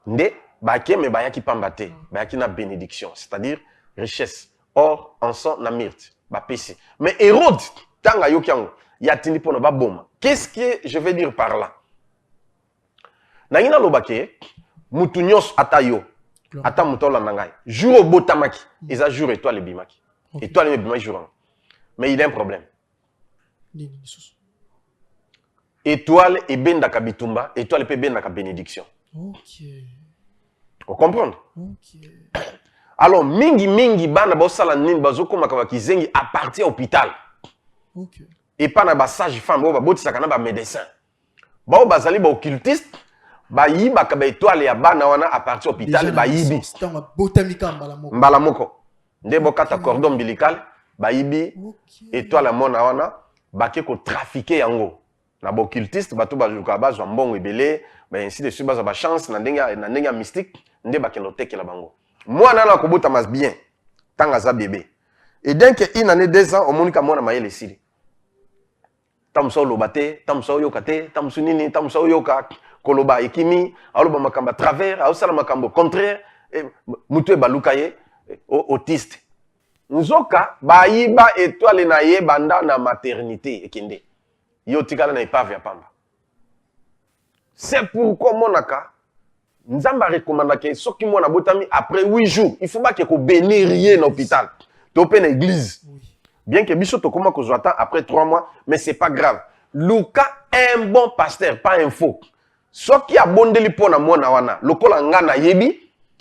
Nde bake me bayaki pambate, bayaki na bénédiction, c'est-à-dire richesse, or, encens na myrte, bapesi. Mais Hérode tanga yokiango yatindi pona ba boma. Qu'est-ce que je veux dire par là? Nangina lobake mutu nyos ata yo, ata mutola nangai. Jour botamaki, eza jour étoile bimaki. Étoile bimaki jour. Mais il y a un problème. Étoile et bendaka bitumba, étoile et bendaka bénédiction. Ok. Vous comprenez? Ok. Alors, mingi bana bosala nini bazokoma kawaki zengi à partir à l'hôpital. Ok. Et pas na ba sage femme, ba botisaka na ba médecin. Ba bazali ba occultiste, ba yiba ka ba étoile ya bana wana à partir à l'hôpital ba yibi. Mbala moko. Nde bokata cordon ombilical, ba yibi étoile mona wana, ba ke ko trafiquer yango. Na ba occultiste bato bazuka bazwa mbongo ebele, ba ainsi de suite bazwa ba chance na ndenga mystique, nde ba keno tekela bango. Moi na kobota mas bien tanga za bébé. Et dès que une année 2 ans, on monika mona mayele sili. Tamso lobate, tamso yokate, tamso nini, tamso yoka koloba ekimi, aloba makamba travers, ausala makambo contraire, mutu balukaye autiste. Nzoka bayiba étoile na ye banda na maternité ekende. Yo tikala na ipave ya pamba. C'est pourquoi monaka Nzamba recommande que ceux qui m'ont abotami après 8 jours, il faut pas que bénir rien à l'hôpital. Tu open l'église. Bien que biso to comment que j'attends après 3 mois, mais c'est pas grave. Luka est un bon pasteur, pas un faux. Ceux qui abondeli pour na mona wana, lokola nga na yebi,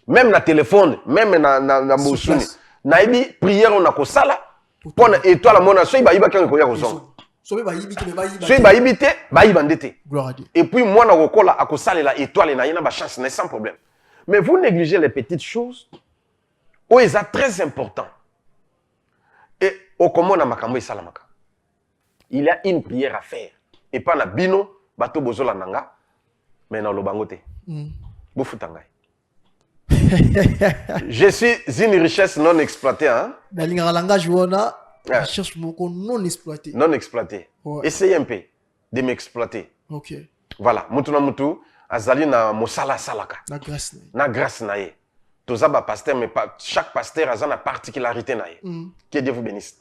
même na téléphone, même na bosuni. Na yebi prière on a ko sala pour na étoile mona so iba iba kan ko ya ko zonga. Sobe ba yibite me ba yibite. So iba yibite, ba yibandete. Gloire à Dieu. Et puis moi na kokola akosala la étoile na yena ba chance na sans problème. Mais vous négligez les petites choses. Oh, c'est très important. Et au comment na makambo salamaka. Il y a une prière à faire. Et pas na bino bato bozola nanga, mais na lobangote. Bofutanga. Je suis une richesse non exploitée hein. Na linga langage wona cherche beaucoup non exploité. Non exploité. Ouais. Essayez un peu de m'exploiter. OK. Voilà, mutu na mutu azali na mosala salaka. Na grâce. Na grâce na ye. Tozaba pasteur mais pas chaque pasteur a une particularité na ye. Que Dieu vous bénisse.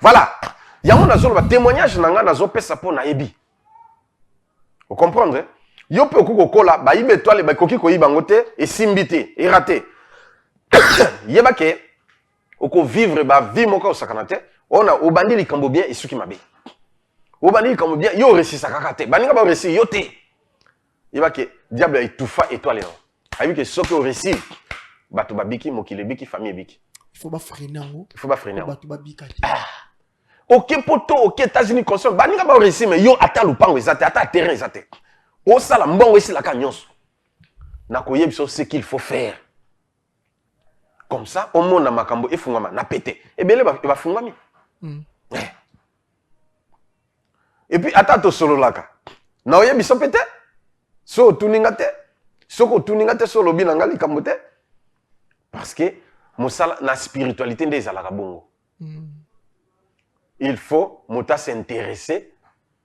Voilà. Yango nazo ba témoignage nanga nazo pesa po na yebi. Vous comprenez? Yo pe okuko kola ba yibe étoile ba koki ko yiba ngote et simbité et raté. Yeba ke oko vivre ba vie moko sakanate. On a obandi likambo bien et suki mabe. Obandi likambo bien yo réussi sakakate. Baninga ba réussi yo te. Yeba ke diable étouffa étoile non. Ayi ke soki au réussi bato babiki mokile biki famille biki. Il faut pas freiner en. Il faut pas freiner. Bato babika. OK poto OK États-Unis console baninga ba réussi mais yo ata lupango ezate ata terrain ezate. O sala mbongo esi la kanyonso. Na koyebiso ce qu'il faut faire. Comme ça au monde na makambo efungama na pété. Ebele ba fungami. Et puis ata to solo laka. Na oyebiso pété. So tuningate. Soko tuningate so lobi na ngali kambote. Parce que mosala na spiritualité des alaka bongo. Il faut mota s'intéresser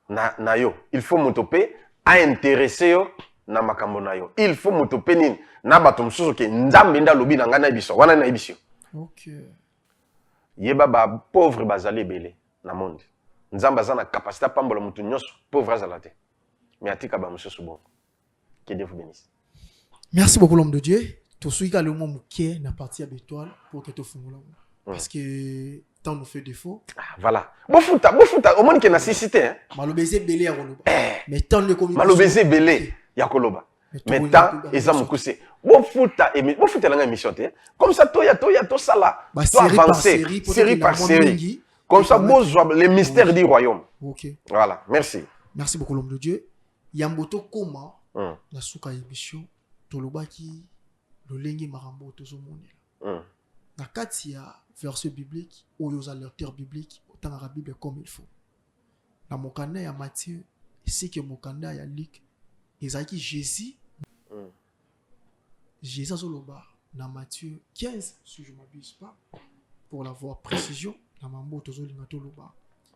na yo. Il faut motopé à intéresser yo na makambo na yo. Il faut motopé nini na bato msusu ke nzambe nda lobi na ngana biso. Wana na biso. OK. Yeba ba pauvre bazali belé na monde. Nzamba za na capacité pambola mutu nyoso pauvre azalate. Mais atika ba msusu bon. Que Dieu vous bénisse. Merci beaucoup l'homme de Dieu. Tu suis le mot mouké na partie à l'étoile pour que tu fungula. Parce que tant nous fait défaut. Ah, voilà. Bofuta, au moins qu'il y a nécessité hein. Malobézé belé ya koloba. Mais tant le communication. Malobézé belé ya koloba. Mais tant eza mukuse. Bofuta la émission te. Comme ça toi sala. Toi avancer série par série. Comme ça besoin les mystères du royaume. OK. Voilà, merci. Merci beaucoup l'homme de Dieu. Yamboto koma na suka émission tolobaki lolengi marambo tozomonela. Na kati ya verset biblique ou aux alerteurs bibliques dans la Bible comme il faut. Dans mon canal, il y a Matthieu, c'est que mon canal, il y a Luc. Et ça dit Jésus. Jésus a Zoloba. Dans Matthieu 15, si je ne m'abuse pas, pour l'avoir précision, dans ma mot,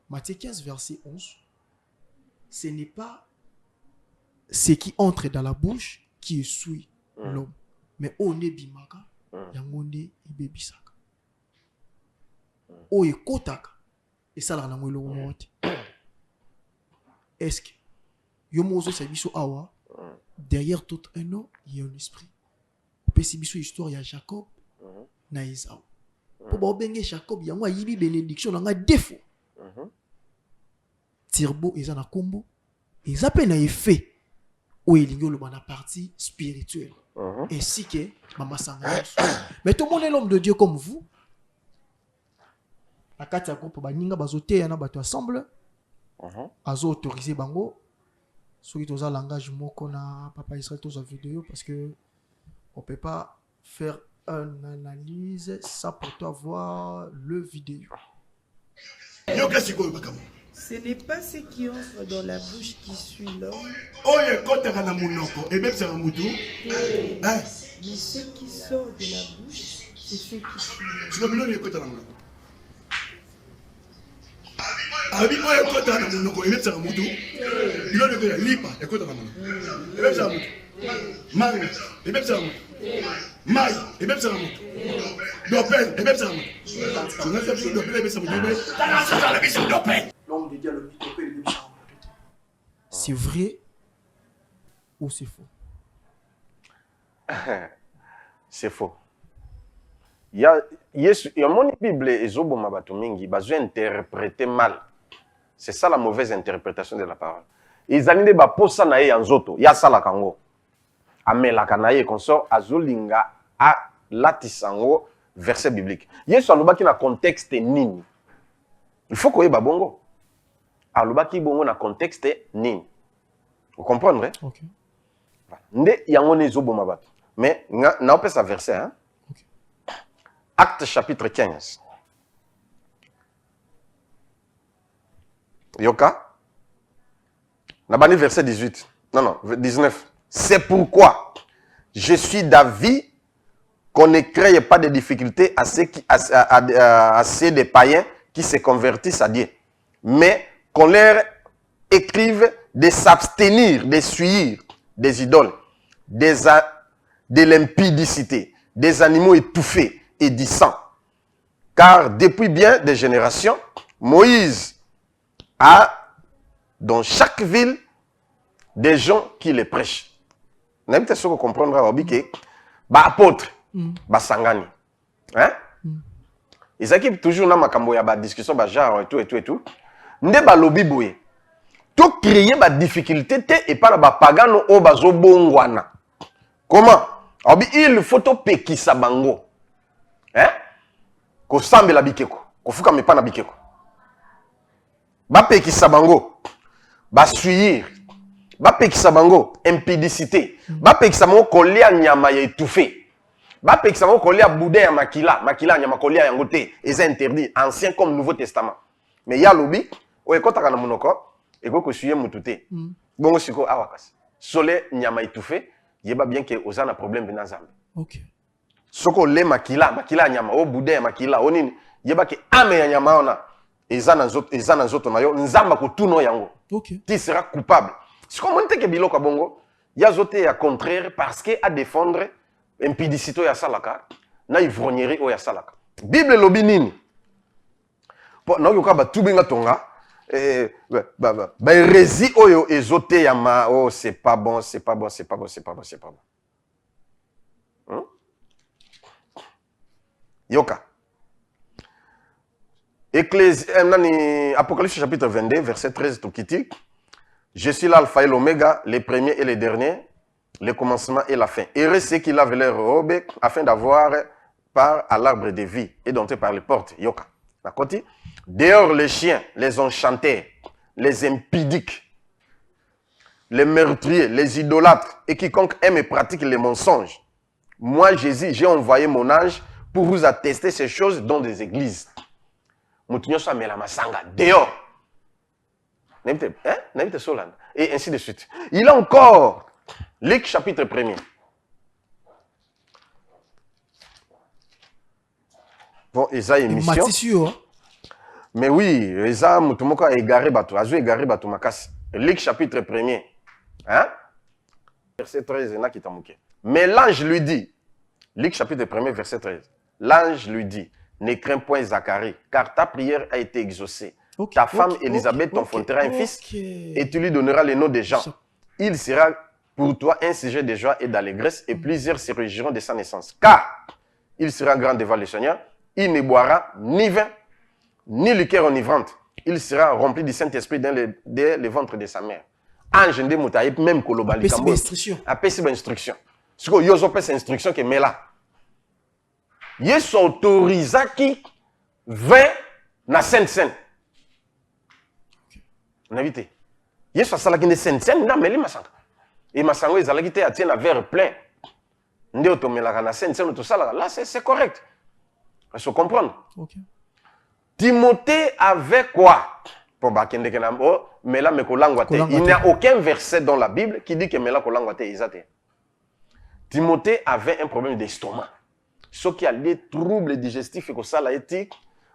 Matthieu 15, verset 11, ce n'est pas ce qui entre dans la bouche qui essuie l'homme, mais au ne bimaka, yangonde ibebisaka. O ekotaka, et ça là na ngwelo mote. Est-ce que yomozo sabiso awa, derrière tout un homme, il y a un esprit. Pesibiso histoire il y a Jacob na Esau. Pour ba obenge Jacob yango yibi bénédiction nga défaut. Tirbo eza na kombo, eza pe na effet o elingo lo na partie spirituelle. Ainsi que mama sanga. Mais tout le monde est l'homme de Dieu comme vous. La carte groupe baninga bazote yana bato ensemble. Azo autoriser bango. Soki toza langage moko na papa Israël toza vidéo parce que on peut pas faire une analyse sans pour toi voir le vidéo. Ce n'est pas ce qui entre dans la bouche qui suit l'homme, mais ce qui sort de la bouche, c'est ce qui suit l'homme. C'est vrai ou c'est faux? C'est faux. Il y a mon Bible et Zoboma Batumingi, ils ont interprété mal. C'est ça la mauvaise interprétation de la parole. Ils ont dit que ça na ye anzoto, ya sala kango. Amela kanaye consort azolinga a latisango verset biblique. Yesu alobaki na contexte nini. Il faut qu'on y ait bongo. Alobaki bongo na contexte nini. Vous comprenez? OK. Nde yango ne Zoboma Batu. Mais na opé sa verset hein. Acte chapitre 15. Yoka. Nabani verset 18. Non, 19. C'est pourquoi je suis d'avis qu'on ne crée pas de difficultés à ceux des païens qui se convertissent à Dieu. Mais qu'on leur écrive de s'abstenir, de suivre des idoles, de l'impudicité, des animaux étouffés et du sang. Car depuis bien des générations, Moïse a dans chaque ville des gens qui les prêchent. Vous avez peut-être comprendre que ba apôtre, ba sangani. Hein? Ils équipent toujours dans ma ya ba discussion ba genre et tout. Nde ba lobi boye. Tout créer ba difficulté te et pas ba pagano o ba zo bongwana. Comment? Il faut to pekisa bango. Hein? Ko sambela bikeko, ko fuka me pana bikeko. Ba pekisa bango, ba suivre, ba pekisa bango impudicité, ba pekisa bango kolia nyama ya étouffé. Ba pekisa bango kolia boudin ya makila nyama kolia yango te, c'est interdit ancien comme Nouveau Testament. Mais ya lobi, o ekota kana monoko, eko ko suyer mutute. Bongo siko awakasi. Sole nyama étouffé, yeba bien que ozana problème bina zambe. OK. Soko le makila nyama o boudin makila onini yeba ke ame ya nyama ona ezana nzoto na yo nzamba ko tuno yango. OK. Tu seras coupable. C'est comme monte ke biloko bongo ya zote ya contraire parce que à défendre impudicité ya salaka na ivrognerie o ya salaka. Bible lobi nini? Po na yoka ba tubinga tonga ba hérésie oyo ezote ya ma oh c'est pas bon. Yoka. Apocalypse chapitre 22, verset 13, Tokiti. Je suis l'alpha et l'oméga, les premiers et les derniers, le commencement et la fin. Heureux ceux qui lavent leur robe afin d'avoir part à l'arbre de vie et d'entrer par les portes. Yoka. Dehors les chiens, les enchanteurs, les impudiques, les meurtriers, les idolâtres et quiconque aime et pratique les mensonges. Moi, Jésus, j'ai envoyé mon ange pour vous attester ces choses dans des églises. mutu nyonso amela masanga dehors. N'invite Solana. Et ainsi de suite. Il a encore Luc chapitre 1er. Bon, Eza émission. Matissu, hein? Mais oui, Eza mutumoko a égaré bateau. Azo égaré bateau makas. Luc chapitre 1er. Hein? Verset 13, n'a qui t'a manqué. Mais l'ange lui dit, Luc chapitre 1er, verset 13. L'ange lui dit, ne crains point Zacharie, car ta prière a été exaucée. Okay, Ta femme Élisabeth t'enfantera un fils et tu lui donneras le nom de Jean. Il sera pour toi un sujet de joie et d'allégresse et plusieurs se réjouiront de sa naissance. Car il sera grand devant le Seigneur, il ne boira ni vin, ni liqueur enivrante. Il sera rempli du Saint-Esprit dès le ventre de sa mère. Ange de Moutaïb, même Kolobali Kambo. Apesi instruction. Ce que Yozo pèse instruction que Mela. Yes autorisa qui vin na Sainte-Seine. On a évité. Yes, ça qui est Sainte-Seine, n'a mêlé masanga. Et masanga, ils allaient quitter à tienne à verre plein. Ndé automela na Sainte-Seine, tout ça là, c'est correct. Il faut comprendre. Okay. Timothée avait quoi? Pour bakende kenambo, Mela me kolangwate. Il n'y a aucun verset dans la Bible qui dit que Mela kolangwate isate. Timothée avait un problème d'estomac. Ce qui a des troubles digestifs et que ça l'a été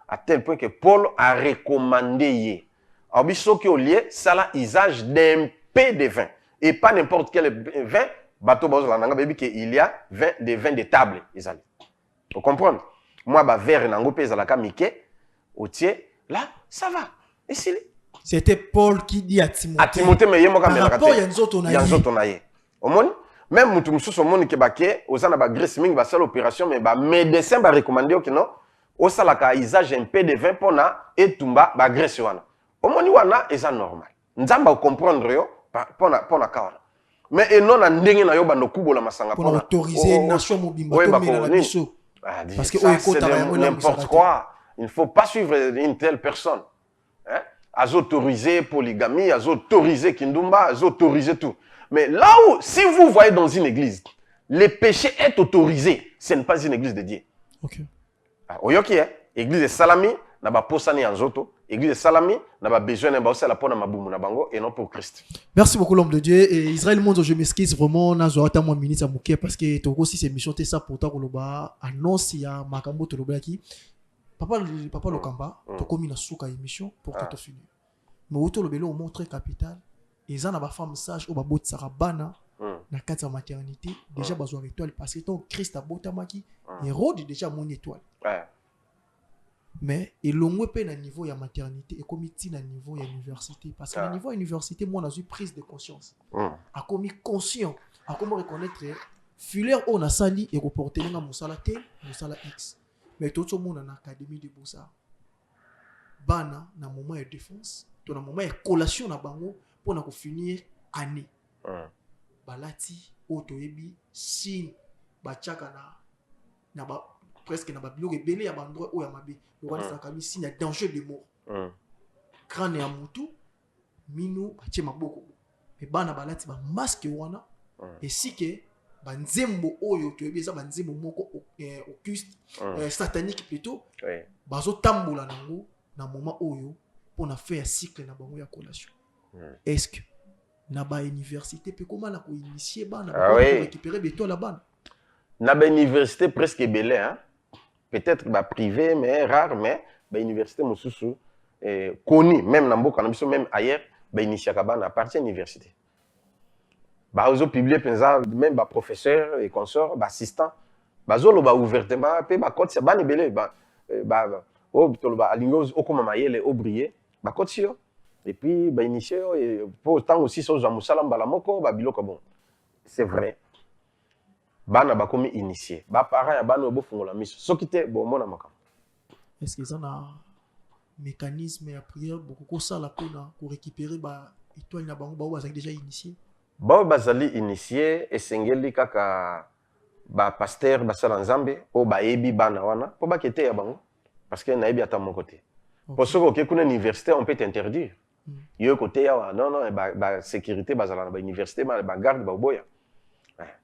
à tel point que Paul a recommandé. Alors, ce qui est au lieu, ça a usage d'un peu de vin. Et pas n'importe quel vin. Bateau il y a des vins de table. Vous comprenez? Moi, je verre nango pesa la kamike. Là, ça va. Ici. C'était Paul qui dit à Timothée. À Timothée, mais il y a un rapport, il y a un autre. Au monde, même mutu mususu monde qui baké, osana ba Grèce ming ba sala opération mais ba médecin ba recommander que non, osala ka usage un peu de vin pona et tumba ba Grèce wana. Au monde wana est normal. Nzamba comprendre yo pona kawana. Mais et non na ndenge na yo ba no kubola masanga pona autoriser nation mobimba to mela na biso. Parce que c'est n'importe quoi. Il ne faut pas suivre une telle personne. Hein? À autoriser polygamie, à autoriser kindumba, à autoriser tout. Mais là où, si vous voyez dans une église, le péché est autorisé, ce n'est pas une église de Dieu. Ok. Oyoki, église de Salami, n'a pas posani en zoto, église de Salami, n'a pas besoin d'un bausser la pona maboumou na bango et non pour Christ. Merci beaucoup l'homme de Dieu. Et Israël Monzo, je m'excuse vraiment, n'a pas moins minute à mouké parce que tu aussi ces missions, ça pour ta koloba, annonce ya makambo toloba qui. Papa Lokamba, tu as commis la souka émission pour que tu finisses. Mais auto le bélo montre capital. Ils ont des femmes sages au babot sarabana na kati ya maternité déjà besoin étoile parce que ton Christ a botamaki Hérode déjà mon étoile. Mais et l'ongwe pe na niveau ya maternité et comme ti na niveau ya université parce que na niveau université moi on a eu prise de conscience. A commis conscient, a comment reconnaître filaire on a sali et reporter nga musala T, musala X. Mais tout le monde en académie de Boussa. Bana na moment de défense, to na moment de collation na bango pour na finir année. Balati otoyebi sin bachaka na ba presque na ba biloko belé ya bandroit o ya mabe. Le roi sa kami sin ya danger de mort. Crâne ya mutu minu batie maboko. Mais bana balati ba masque wana et si que banzembo oyo toyebi eza banzembo moko occulte satanique plutôt bazo tambola nango na moment oyo pour na faire cycle na bango ya collation. Est-ce que na ba université pe comment na ko initier bana pour récupérer beto la bana na ba université presque belé hein, peut-être ba privé mais rare, mais ba université mosusu connu même na mboka na biso même ailleurs ba initier ka bana à partir université. Bah aux publier même bah professeur et consort bah assistant bah zolo bah ouvertement pe bah côté bah nebelé bah oh bah alingos au comme mayele au briller bah côté et puis bah initié et pour autant aussi sur zamusala mbala moko bah biloko bon c'est vrai bah na bah comme initié bah parents ya bah no bo fungola miso sokite bon mona makam. Est-ce que ça na mécanisme ya prière beaucoup ça la pona pour récupérer bah étoile na bango bah vous déjà initié. Ba bazali initié esengeli kaka ba pasteur basala nzambe o ba yebi bana wana po ba kete ya bango parce que na yebi ata mon côté. Pour ceux qui connaissent l'université on peut t'interdire. Yo côté ya non ba sécurité bazala na ba université ba garde ba boya.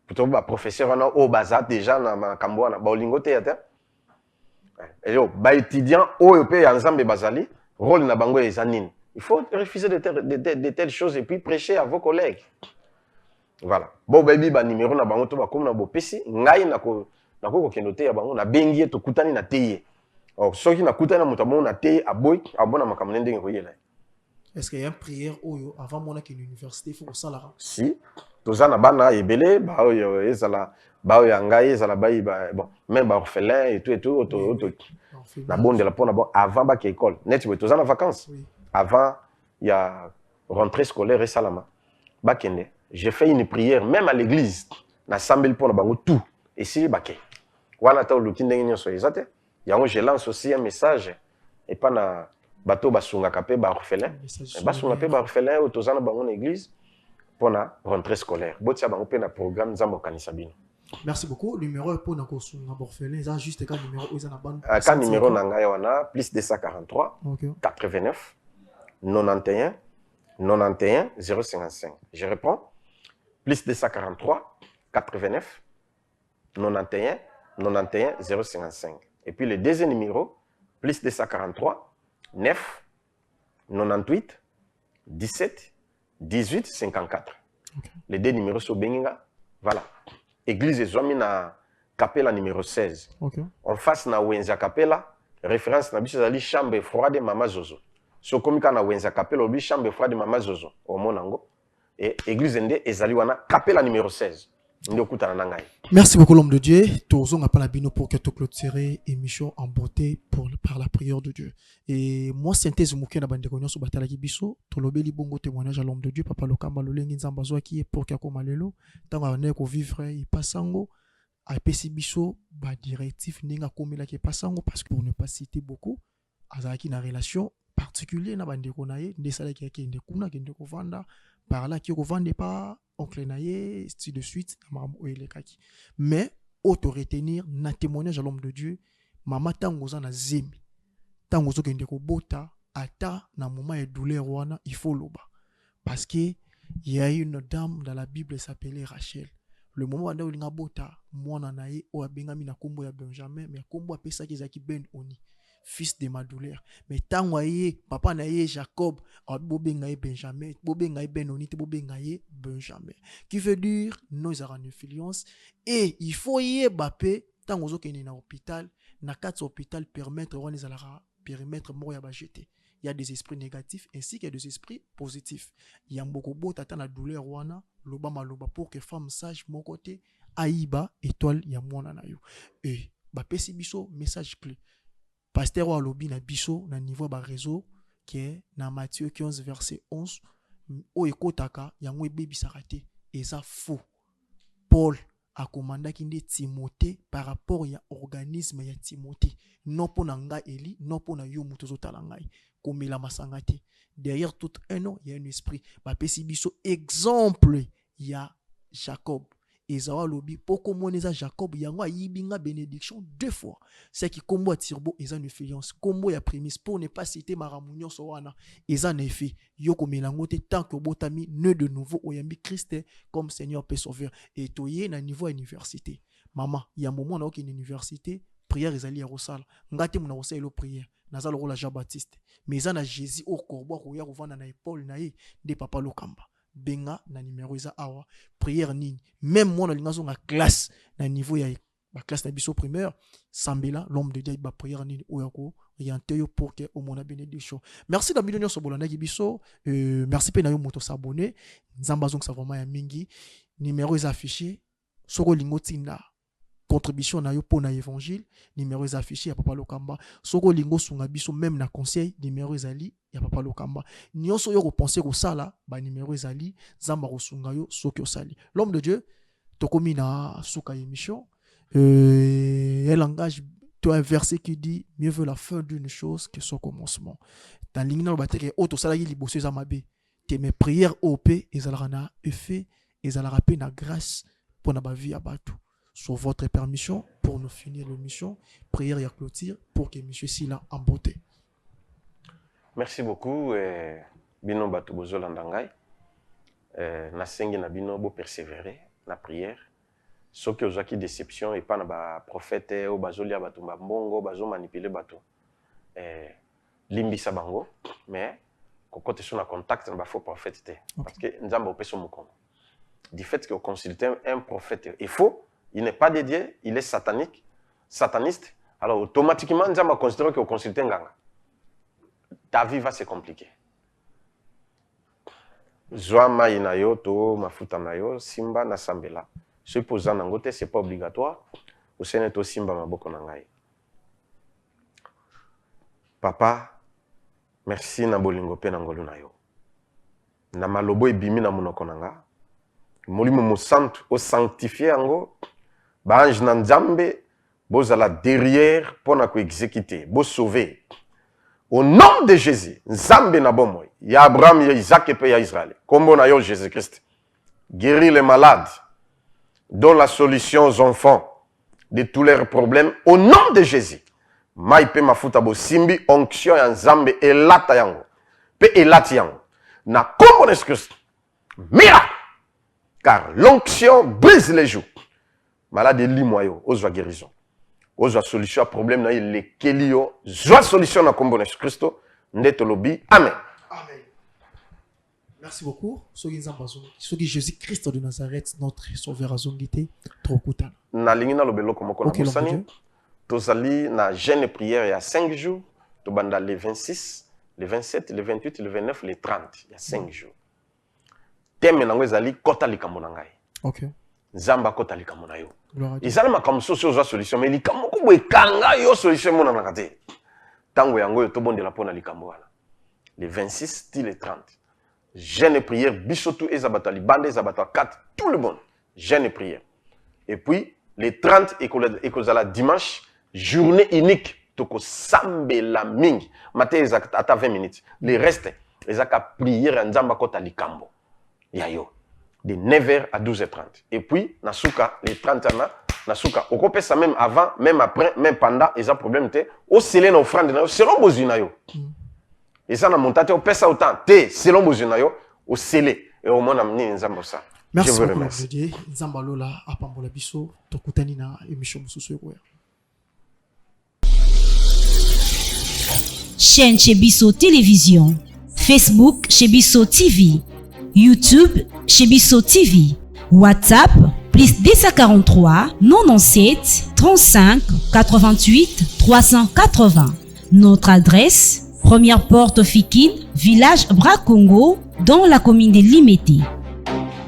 Plutôt ba professeur wana o baza déjà na makambo wana ba olingote ata. Et yo, ba étudiant oyo pe ya nzambe bazali, rôle na bango ezanine. Il faut refuser de telles choses et puis prêcher à vos collègues. Voilà. Bon baby ba numéro na bango to ba comme na bo pesi, ngai na ko kenote ya bango na bengi to kutani na teye. Oh, soki na kutani na mutabon na teye aboy, abona makamne ndenge ko yela. Est-ce qu'il y a une prière avant mon université, il faut que ça la rende? Si, tozana bana ebele, ba oyo ezala ba oyo ngai ezala ba bon, même ba orphelin et tout na bonde la pona bon avant ba école. Net we tozana vacances. Oui. Avant il y a rentrée scolaire et salama. Ba kende, j'ai fait une prière même à l'église. Na sambel pona bango tout. Et si ba ke. Wana ta luki ndenge nyonso ezate. Yango je lance aussi un message et pas na bato basunga kapé ba orphelin. Basunga pe ba orphelin au tozana bango na église. Pour la rentrée scolaire. Botia bango pe na programme Nzambo kanisa bino. Merci beaucoup. Numéro pour na kosunga orphelin, ça juste quand numéro ils en a ban. Quand numéro na ngai wana plus 243 okay. 89 91 91 055. Je réponds plus 243 89 91 91 055. Et puis le deuxième numéro plus 243 9 98 17 18 54. Okay. Les deux numéros sont Benginga. Voilà. Église Ezwami na Capella numéro 16. Okay. En face na Wenza Capella, référence na biso zali chambre froide Mama Zozo. So komika na Wenza Capella obi chambre froide Mama Zozo au Monango. Et église Ndé ezali wana Capella numéro 16. Merci beaucoup l'homme de Dieu. Tourson n'a pas la bino pour que tu clôturer émission en beauté par la prière de Dieu. Et moi synthèse mouké na bande konyo so batala ki biso, to lobeli bongo témoignage à l'homme de Dieu papa lokamba lolengi nzamba zo ki pour que komalelo, tanga na ko vivre y passango a pesi biso ba directif ninga komela ki passango parce que pour ne pas citer beaucoup, azaki na relation particulier na bande konaye, ndesala ki akende kuna kende ko vanda par là qui ko vande pas oncle naye, ainsi de suite, mais auto retenir na témoignage à l'homme de Dieu, maman tangoza na zemi, tangozo kende ko bota, ata na moment de douleur wana, il faut loba, parce que il y a une dame dans la Bible s'appelait Rachel. Le moment où on a bota, moi naye o abengami na kombo ya Benjamin, mais kombo apesa ki zaki Ben Oni. Fils de ma douleur. Mais tant que papa naye Jacob, bobengaye Benjamin, bobengaye Benoni, bobengaye Benjamin. Qui veut dire nous avons une influence et il faut y bapé tant que vous êtes dans l'hôpital, na quatre hôpital permettre on les alara périmètre mort ya ba jeter. Il y a des esprits négatifs ainsi que des esprits positifs. Il y a beaucoup de tata na douleur wana loba maloba pour que femme sage mon côté aïba étoile ya mwana na yo. Et ba pesi biso message clé. Pasteur wa lobi na biso na niveau ba réseau qui est na Matthieu 15 verset 11 o ekotaka yango ebebisaka te eza faux. Paul a commandé kinde Timothée par rapport ya organisme ya Timothée non pour na nga Eli non pour na yo muto zotala ngai komela masanga te. Derrière tout un homme il y a un esprit. Ba pesi biso exemple ya Jacob. Ezawa lobi poko moneza Jacob yango ayibinga bénédiction deux fois. C'est qui combo a tirbo eza une influence combo ya prémisse pour ne pas citer maramunyo so wana eza na effet yoko melango te tant que botami ne de nouveau oyambi Christ comme Seigneur paix sauveur et toye na niveau université. Maman ya moment na okine université prière ezali ya rosala ngate muna rosala prière nazalo rola Jean Baptiste mais eza na Jésus au corbo ko ya kovanda na épaule na ye de papa lokamba. Benga na numéro za awa prière nini même moi na lingazo na classe na niveau ya ba classe na biso primaire sambela l'homme de Dieu ba prière nini oyako orienté yo pour que au mona bénédiction. Merci d'abonner sur bolanda ki biso merci pe na yo moto s'abonner nzamba zonk ça vraiment ya mingi numéro est affiché soko lingotina contribution na yo pour na évangile numéro est affiché ya papa lokamba soko lingo sunga biso même na conseil numéro ezali ya papa lokamba nyonso yo repenser ko sala ba numéro ezali zamba ko sunga yo soki osali l'homme de Dieu tokomi na suka émission un langage toi un verset qui dit mieux vaut la fin d'une chose que son commencement dans l'ingénieur bateke auto sala yi liboso za mabe te mes prières op ezalaka na effet ezalaka pe na grâce pour na ba vie ya bato. Sur votre permission, pour nous finir l'émission, prière et clôture pour que monsieur Sila en beauté. Merci beaucoup. Bino batu bozola ndangai. Na sengi na bino bo persévérer na prière. soki ozwaki déception epa na baprofete oyo bazolia bato mbongo bazomanipule bato limbisa bango mais kokote so na contact na bafaux prophète te parce que nzambe opesa mokongo du fait que consulter un prophète est faux, il n'est pas dédié, il est sataniste, alors automatiquement nzambe considère que consulter nganga ta vie va se compliquer. Zwa mai na yo to mafuta na yo simba na sambela. Ce posant nango te c'est pas obligatoire. Osene to simba maboko na ngai. Papa, merci na bolingo pe na ngolu na yo. Na malobo ebimi na munoko na nga. Molimo mo santu o sanctifier yango. Ba ange na nzambe bozala derrière pour na ko exécuter, bo sauver. Au nom de Jésus, nzambe na bomoy, ya Abraham, ya Isaac et ya Israël. Kombo na yo Jésus-Christ. Guéris les malades. Donne la solution aux enfants de tous leurs problèmes. Au nom de Jésus. Maipe mafuta bo simbi onction ya nzambe elata yango. Pe elati yango. Na kombo na Jésus-Christ. Miracle. Car l'onction brise les joues. Malade limoyo, ozwa guérison. Ozwa solution à problème na le kelio, zwa solution na kombo na Jésus-Christ. Ndeto lobi. Amen. Amen. Merci beaucoup. Soki Jésus-Christ de Nazareth, notre sauveur azongité, trop coûteux. Na lingi na lobelo komoko na bosani. Tozali na jeûne et prière il y a 5 jours. Tobanda le 26, le 27, le 28, le 29, le 30. Il y a 5 jours. Teme nango ezali kota likambo na ngai. OK. Nzamba kota likambo na yo. Ezali makambo soso ozwa solution mais likambo ko boekanga yo solution mona na kate. Tango yango yo tobondela pona likambo wana. Le 26 til le 30. Jeûne et prière bisotu ezabata libande ezabata 4 tout le monde. Jeûne et prière. Et puis le 30 ekozala dimanche journée unique toko sambela mingi. Matin ezaka ata 20 minutes. Le reste ezaka prière nzamba kota likambo. Yayo. De 9h à 12h30. Et puis, Nasuka, les 30 ans, Nasuka, au copé ça même avant, même après, même pendant, ils ont problème, au scellé nos offrandes, selon Bozunayo. Et ça, on a monté, au pesa autant, selon Bozunayo, au scellé. Et au moins, on a amené un zambosa. Merci beaucoup, remercie. Nzambalola, apambola biso, tokutani na émission mususu yokoya. Chaîne Chebiso Télévision, Facebook Chebiso TV, YouTube Chebiso TV, WhatsApp plus 243 97 35 88 380. Notre adresse, première porte Fikine, village Bracongo, dans la commune de Limete.